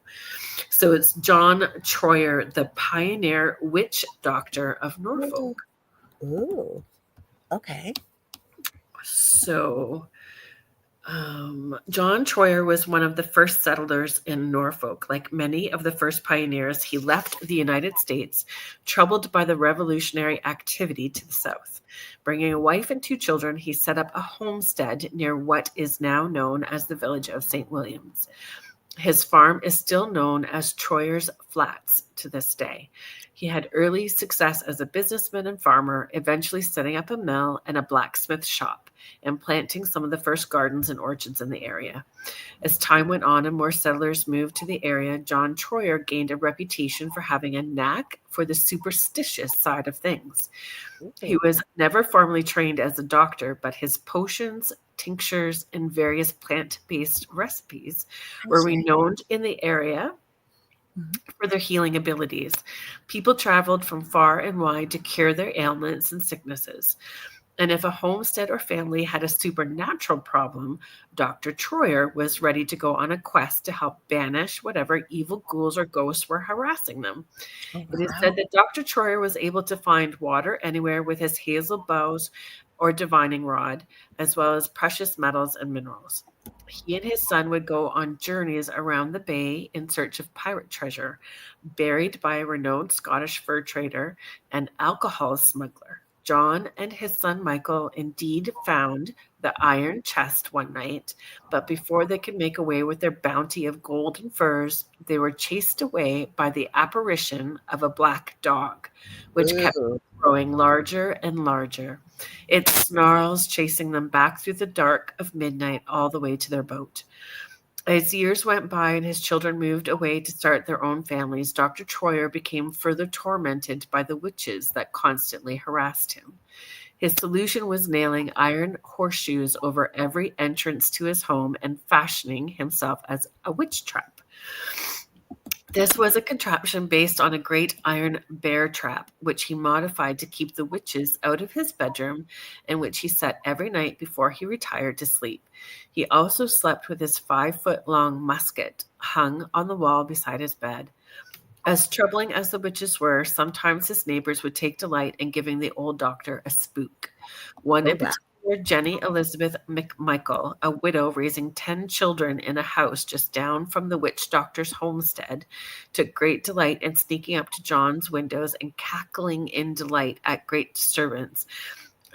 So it's John Troyer, the pioneer witch doctor of Norfolk.
Ooh. Okay.
So John Troyer was one of the first settlers in Norfolk. Like many of the first pioneers, he left the United States, troubled by the revolutionary activity to the south. Bringing a wife and 2 children, he set up a homestead near what is now known as the village of St. Williams. His farm is still known as Troyer's Flats to this day. He had early success as a businessman and farmer, eventually setting up a mill and a blacksmith shop and planting some of the first gardens and orchards in the area. As time went on and more settlers moved to the area, John Troyer gained a reputation for having a knack for the superstitious side of things. He was never formally trained as a doctor, but his potions, tinctures, and various plant-based recipes were renowned in the area for their healing abilities. People traveled from far and wide to cure their ailments and sicknesses. And if a homestead or family had a supernatural problem, Dr. Troyer was ready to go on a quest to help banish whatever evil ghouls or ghosts were harassing them. Oh, wow. It is said that Dr. Troyer was able to find water anywhere with his hazel boughs or divining rod, as well as precious metals and minerals. He and his son would go on journeys around the bay in search of pirate treasure, buried by a renowned Scottish fur trader and alcohol smuggler. John and his son Michael indeed found the iron chest one night, but before they could make away with their bounty of gold and furs, they were chased away by the apparition of a black dog, which kept growing larger and larger. its snarls chasing them back through the dark of midnight all the way to their boat. As years went by and his children moved away to start their own families, Dr. Troyer became further tormented by the witches that constantly harassed him. His solution was nailing iron horseshoes over every entrance to his home and fashioning himself as a witch trap. This was a contraption based on a great iron bear trap, which he modified to keep the witches out of his bedroom and which he set every night before he retired to sleep. He also slept with his 5-foot-long musket hung on the wall beside his bed. As troubling as the witches were, sometimes his neighbors would take delight in giving the old doctor a spook. One in particular, Jenny Elizabeth McMichael, a widow raising 10 children in a house just down from the witch doctor's homestead, took great delight in sneaking up to John's windows and cackling in delight at great disturbance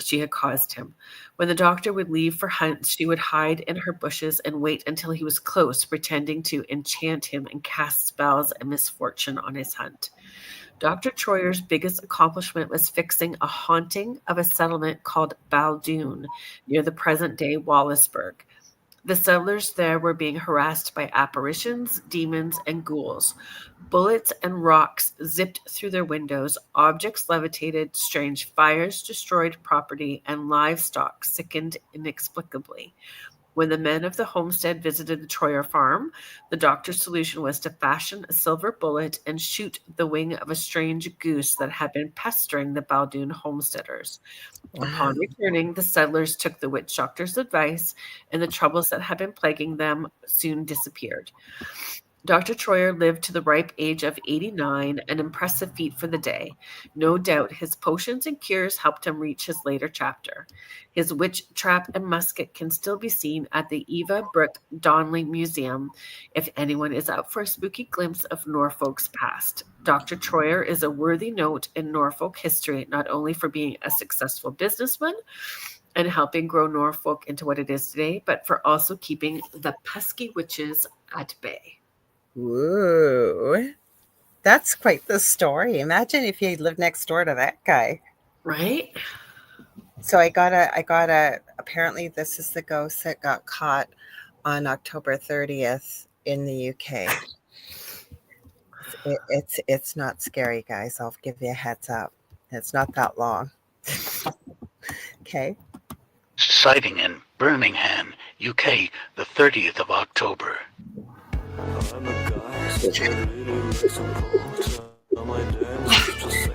she had caused him. When the doctor would leave for hunts, she would hide in her bushes and wait until he was close, pretending to enchant him and cast spells and misfortune on his hunt. Dr. Troyer's biggest accomplishment was fixing a haunting of a settlement called Baldoon near the present-day Wallaceburg. The settlers there were being harassed by apparitions, demons, and ghouls. Bullets and rocks zipped through their windows, objects levitated, strange fires destroyed property, and livestock sickened inexplicably. When the men of the homestead visited the Troyer farm, the doctor's solution was to fashion a silver bullet and shoot the wing of a strange goose that had been pestering the Baldoon homesteaders. Wow. Upon returning, the settlers took the witch doctor's advice, and the troubles that had been plaguing them soon disappeared. Dr. Troyer lived to the ripe age of 89, an impressive feat for the day. No doubt his potions and cures helped him reach his later chapter. His witch trap and musket can still be seen at the Eva Brooke Donnelly Museum if anyone is up for a spooky glimpse of Norfolk's past. Dr. Troyer is a worthy note in Norfolk history, not only for being a successful businessman and helping grow Norfolk into what it is today, but for also keeping the pesky witches at bay.
Whoa, that's quite the story. Imagine if you lived next door to that guy.
Right?
So I got apparently this is the ghost that got caught on October 30th in the UK. It's not scary, guys. I'll give you a heads up. It's not that long. Okay.
Sighting in Birmingham, UK, the 30th of October.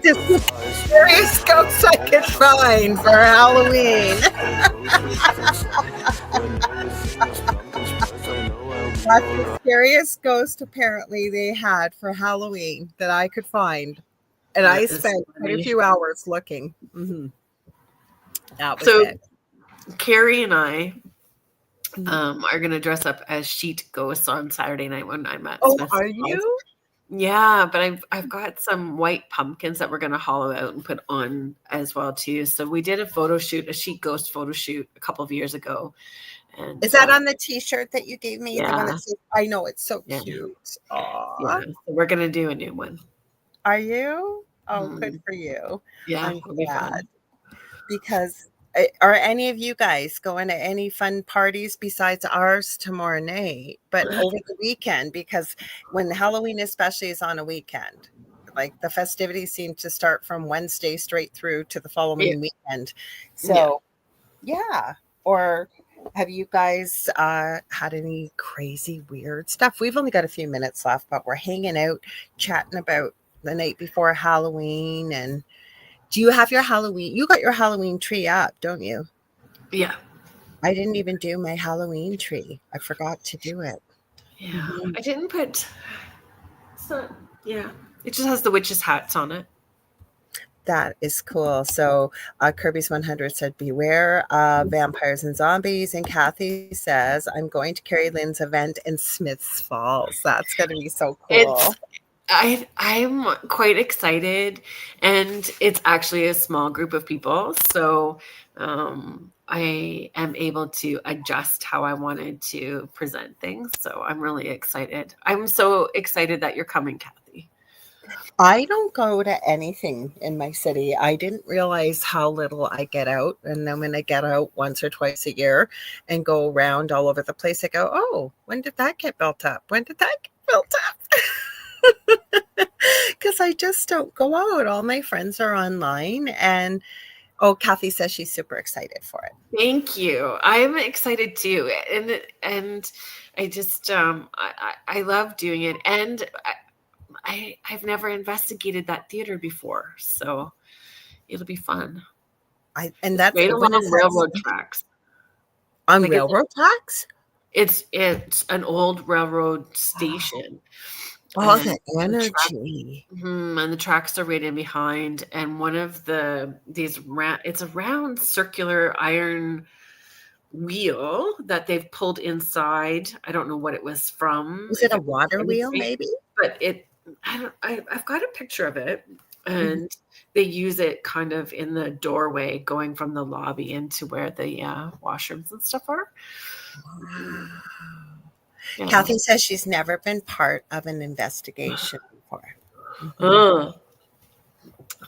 This is the scariest ghost I could find for Halloween. That's the scariest ghost apparently they had for Halloween that I could find. And I spent quite a few hours looking. Mm-hmm. That was it.
Carrie and I are going to dress up as sheet ghosts on Saturday night when I'm at Smith's.
Are you?
Yeah, but I've got some white pumpkins that we're going to hollow out and put on as well too. So we did a sheet ghost photo shoot a couple of years ago. And
is that on the T-shirt that you gave me?
Yeah.
The one that says, I know, it's so cute. Aww.
Yeah, so we're going to do a new one.
Are you? Oh, good for you.
Yeah,
I'm glad. Because are any of you guys going to any fun parties besides ours tomorrow night, but over the weekend? Because when Halloween especially is on a weekend, like the festivities seem to start from Wednesday straight through to the following weekend. So yeah. Or have you guys had any crazy weird stuff? We've only got a few minutes left, but we're hanging out chatting about the night before Halloween. And do you have your Halloween? You got your Halloween tree up, don't you?
Yeah.
I didn't even do my Halloween tree. I forgot to do it.
Yeah. Mm-hmm. I didn't put. So yeah, it just has the witches' hats on it.
That is cool. So Kirby's 100 said, beware vampires and zombies. And Kathy says, I'm going to Kerrilynn's event in Smiths Falls. That's going to be so cool.
I'm quite excited, and it's actually a small group of people. So I am able to adjust how I wanted to present things. So I'm really excited. I'm so excited that you're coming, Kathy.
I don't go to anything in my city. I didn't realize how little I get out. And then when I get out once or twice a year and go around all over the place, I go, oh, when did that get built up? When did that get built up? Because I just don't go out. All my friends are online. And oh, Kathy says she's super excited for it.
Thank you. I'm excited too. And I just, I love doing it. And I've never investigated that theater before, so it'll be fun.
And that's
right along railroad tracks.
On railroad tracks?
It's an old railroad station.
Oh, the energy.
And the tracks are right in behind. And one of it's a round circular iron wheel that they've pulled inside. I don't know what it was from.
Is it a water wheel, maybe?
But I've got a picture of it, and they use it kind of in the doorway going from the lobby into where the washrooms and stuff are.
Wow. Yeah. Kathy says she's never been part of an investigation before.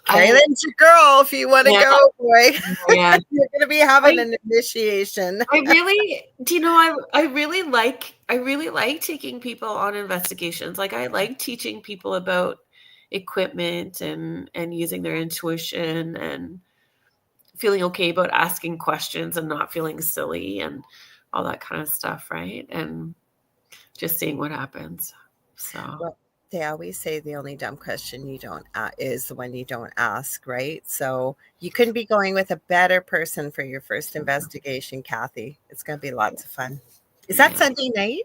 Kerrylynn's your girl if you want to go, boy. Yeah. You're going to be having an initiation.
I really like taking people on investigations. Like, I like teaching people about equipment and using their intuition and feeling okay about asking questions and not feeling silly and all that kind of stuff, right? And just seeing what happens. So
well, they always say the only dumb question you don't is the one you don't ask, right? So you couldn't be going with a better person for your first investigation, Kathy. It's going to be lots of fun. Is that Sunday night?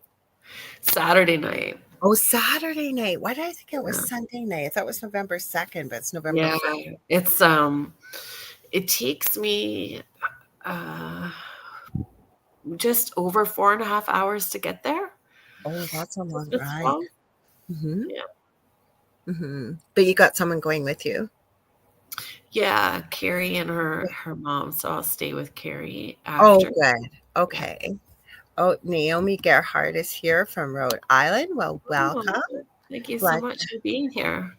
Saturday night.
Oh, Saturday night. Why did I think it was Sunday night? I thought it was November 2nd, but it's November 1st.
It's it takes me just over 4.5 hours to get there.
Oh, that's a long ride. Yeah. But you got someone going with you?
Yeah, Carrie and her mom. So I'll stay with Carrie after.
Oh, good. Okay. Oh, Naomi Gerhardt is here from Rhode Island. Well, welcome.
Thank you so much for being here.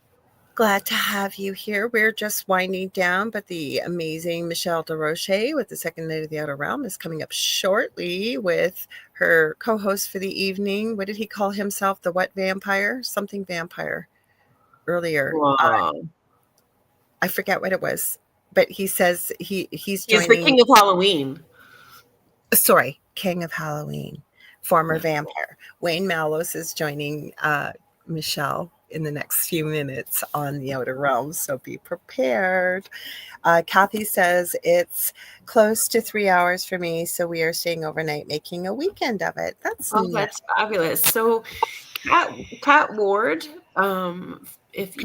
Glad to have you here. We're just winding down, but the amazing Michelle DeRoche with the second night of the Outer Realm is coming up shortly with her co-host for the evening. What did he call himself? The what vampire? Something vampire earlier.
Wow.
I forget what it was, but he says he's joining.
He's the King of Halloween.
Sorry, King of Halloween, former vampire. Wayne Mallows is joining Michelle in the next few minutes on the Outer Realms, so be prepared. Kathy says it's close to 3 hours for me, so we are staying overnight, making a weekend of it. That's
fabulous. So, Kat Ward, if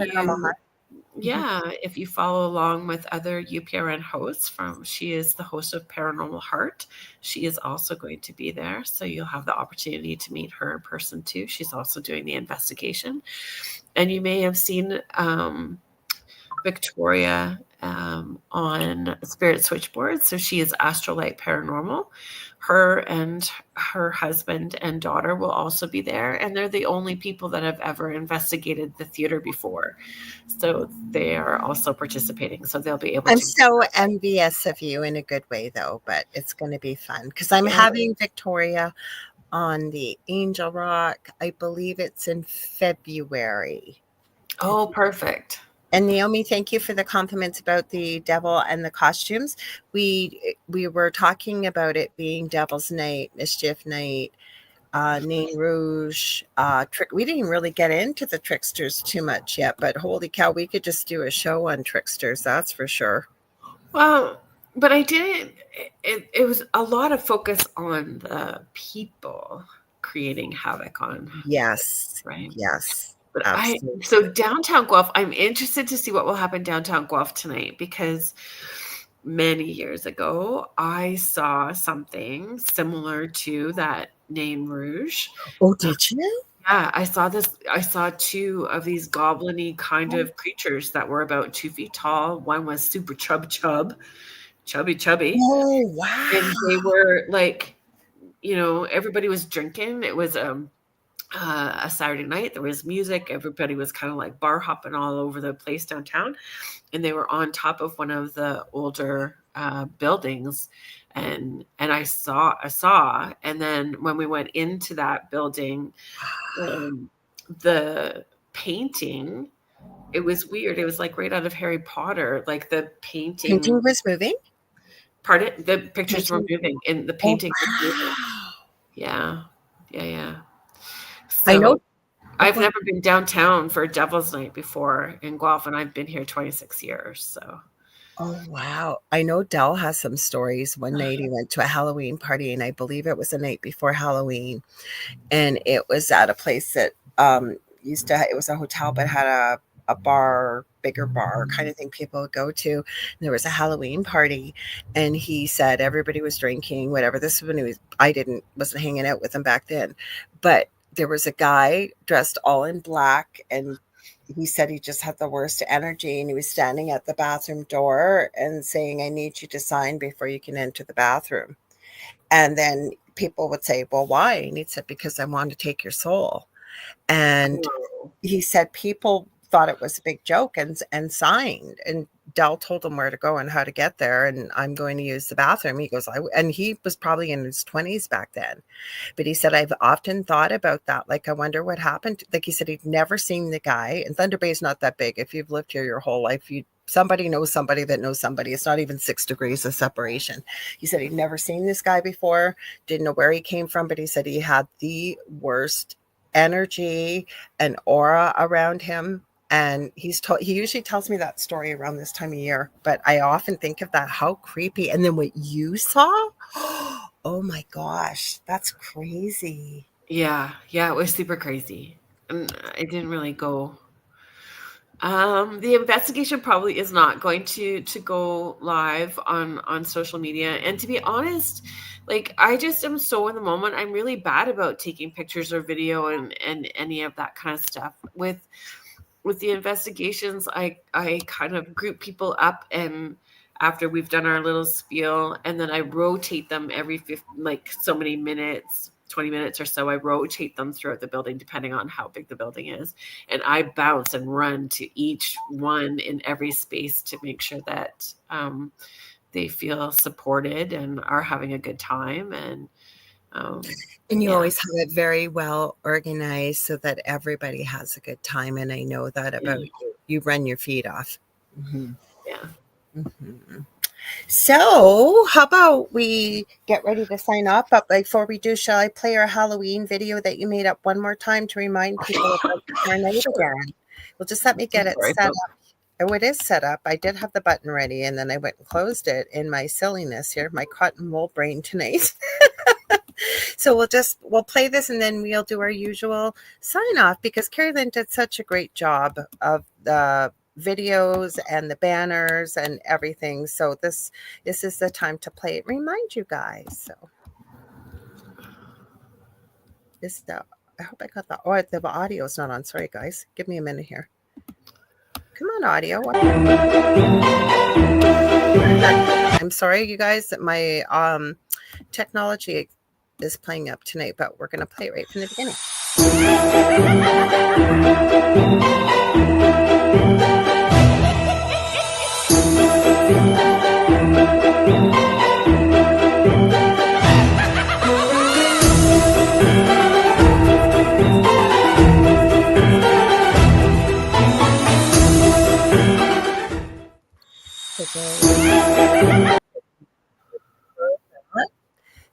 you follow along with other UPRN hosts she is the host of Paranormal Heart. She is also going to be there. So you'll have the opportunity to meet her in person too. She's also doing the investigation. And you may have seen Victoria on Spirit Switchboard. So she is Astrolight Paranormal. Her and her husband and daughter will also be there. And they're the only people that have ever investigated the theater before. So they are also participating. So they'll be able
I'm so envious of you in a good way, though, but it's going to be fun because I'm having Victoria on the Angel Rock. I believe it's in February.
Oh, perfect.
And Naomi, thank you for the compliments about the devil and the costumes. We were talking about it being Devil's Night, Mischief Night, Nain Rouge, we didn't really get into the tricksters too much yet, but holy cow, we could just do a show on tricksters, that's for sure.
Well, but I didn't. It was a lot of focus on the people creating havoc on.
Yes.
Right.
Yes.
But so downtown Guelph, I'm interested to see what will happen downtown Guelph tonight, because many years ago, I saw something similar to that Nain Rouge.
Oh, did you?
Yeah, I saw this. I saw two of these goblin-y kind of creatures that were about 2 feet tall. One was super chubby.
Oh, wow.
And they were like, everybody was drinking. It was a Saturday night. There was music. Everybody was kind of like bar hopping all over the place downtown. And they were on top of one of the older buildings. And I saw. And then when we went into that building, the painting, it was weird. It was like right out of Harry Potter. Like the painting
was moving.
Pardon? The pictures were moving and the painting was moving.
Wow.
Yeah.
I know.
I've never been downtown for Devil's Night before in Guelph, and I've been here 26 years. So.
Oh, wow. I know Dell has some stories. One night he went to a Halloween party, and I believe it was the night before Halloween. And it was at a place that it was a hotel, but had a bar, bigger bar kind of thing people would go to. And there was a Halloween party, and he said everybody was drinking, whatever. This was when wasn't hanging out with him back then. But there was a guy dressed all in black, and he said he just had the worst energy, and he was standing at the bathroom door and saying, "I need you to sign before you can enter the bathroom." And then people would say, "Well, why?" And he said, "Because I want to take your soul." And he said people thought it was a big joke and signed. And Dell told him where to go and how to get there. And I'm going to use the bathroom. He goes, and he was probably in his 20s back then. But he said, I've often thought about that. Like, I wonder what happened. Like he said, he'd never seen the guy. And Thunder Bay is not that big. If you've lived here your whole life, somebody knows somebody that knows somebody. It's not even 6 degrees of separation. He said he'd never seen this guy before, didn't know where he came from, but he said he had the worst energy and aura around him. And he usually tells me that story around this time of year, but I often think of that. How creepy. And then what you saw? Oh my gosh, that's crazy.
Yeah, it was super crazy. And it didn't really go. The investigation probably is not going to go live on social media. And to be honest, like, I just am so in the moment. I'm really bad about taking pictures or video and any of that kind of stuff. With the investigations, I kind of group people up, and after we've done our little spiel, and then I rotate them every so many minutes, 20 minutes or so. I rotate them throughout the building depending on how big the building is, and I bounce and run to each one in every space to make sure that they feel supported and are having a good time. And
you always have it very well organized so that everybody has a good time. And I know that about you. You run your feet off.
Mm-hmm. Yeah.
Mm-hmm. So how about we get ready to sign off? But before we do, shall I play our Halloween video that you made up one more time to remind people about our night again? Well, just let me get it set up. Oh, it is set up. I did have the button ready, and then I went and closed it in my silliness here, my cotton wool brain tonight. So we'll play this, and then we'll do our usual sign off, because Kerrilynn did such a great job of the videos and the banners and everything. So this is the time to play it. Remind you guys. So I hope I got the audio is not on. Sorry guys. Give me a minute here. Come on, audio. I'm sorry, you guys, that my technology is playing up tonight, but we're going to play it right from the beginning.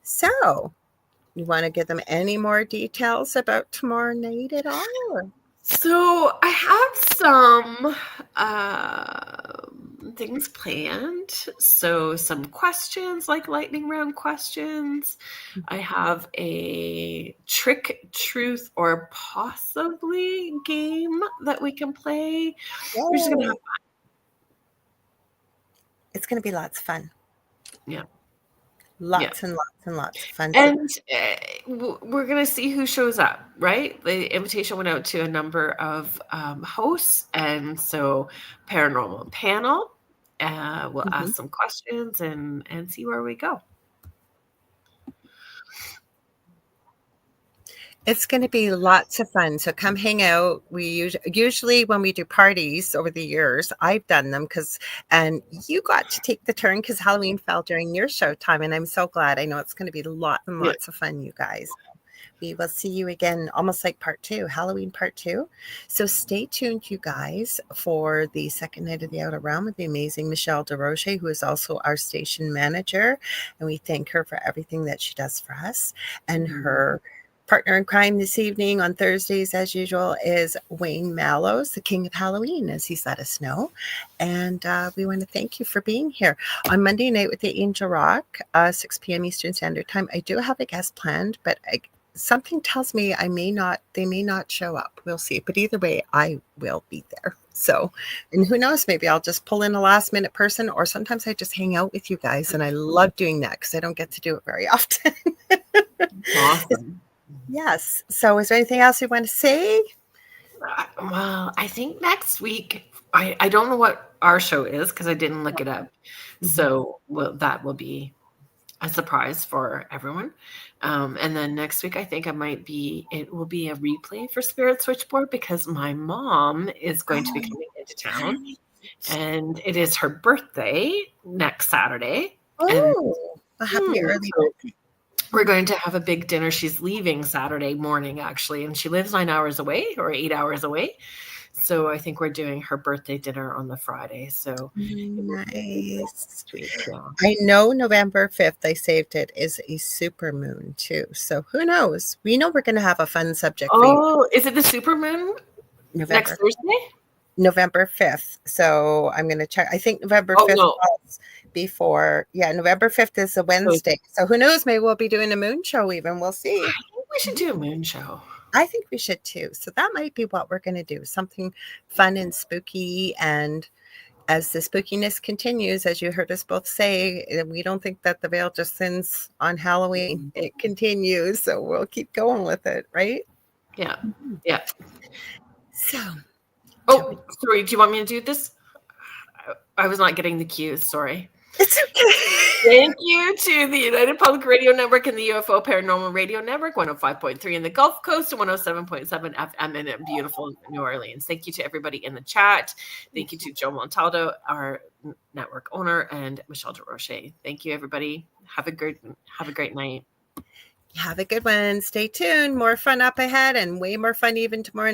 So, you want to give them any more details about tomorrow night at all?
So I have some things planned. So some questions, like lightning round questions. I have a trick, truth, or possibly game that we can play. We're just gonna have fun.
It's going to be lots of fun.
Yeah.
Lots and lots of fun.
And we're going to see who shows up, right? The invitation went out to a number of hosts. And so Paranormal panel, we'll ask some questions and see where we go.
It's going to be lots of fun. So come hang out. We usually when we do parties over the years, I've done them and you got to take the turn because Halloween fell during your show time. And I'm so glad. I know it's going to be lots and lots of fun, you guys. We will see you again, almost like part 2, Halloween part 2. So stay tuned, you guys, for the second night of the Outer Realm with the amazing Michelle DeRoche, who is also our station manager. And we thank her for everything that she does for us. And her partner in crime this evening on Thursdays, as usual, is Wayne Mallows, the king of Halloween, as he's let us know. And we want to thank you for being here. On Monday night with the Angel Rock, 6 p.m. Eastern Standard Time, I do have a guest planned, but something tells me they may not show up. We'll see. But either way, I will be there. So, and who knows, maybe I'll just pull in a last minute person, or sometimes I just hang out with you guys. And I love doing that because I don't get to do it very often.
Awesome.
Yes. So is there anything else you want to say?
Well, I think next week, I don't know what our show is because I didn't look it up. So that will be a surprise for everyone. And then next week, I think it will be a replay for Spirit Switchboard because my mom is going to be coming into town and it is her birthday next Saturday.
A happy early birthday.
We're going to have a big dinner. She's leaving Saturday morning, actually, and she lives 9 hours away or 8 hours away. So I think we're doing her birthday dinner on the Friday. So
nice.
Yeah.
I know November 5th, I saved it, is a super moon too. So who knows? We know we're going to have a fun subject.
Oh, is it the super moon next Thursday?
November 5th. So I'm going to check. I think November 5th was before. Yeah, November 5th is a Wednesday. So who knows? Maybe we'll be doing a moon show even. We'll see.
I think we should do a moon show.
I think we should too. So that might be what we're going to do. Something fun and spooky. And as the spookiness continues, as you heard us both say, we don't think that the veil just thins on Halloween. It continues. So we'll keep going with it, right?
Yeah. Yeah.
So.
Oh, sorry. Do you want me to do this? I was not getting the cues. Sorry.
It's okay.
Thank you to the United Public Radio Network and the UFO Paranormal Radio Network, 105.3 in the Gulf Coast and 107.7 FM in beautiful New Orleans. Thank you to everybody in the chat. Thank you to Joe Montaldo, our network owner, and Michelle DeRoche. Thank you, everybody. Have a great night.
Have a good one. Stay tuned. More fun up ahead and way more fun even tomorrow.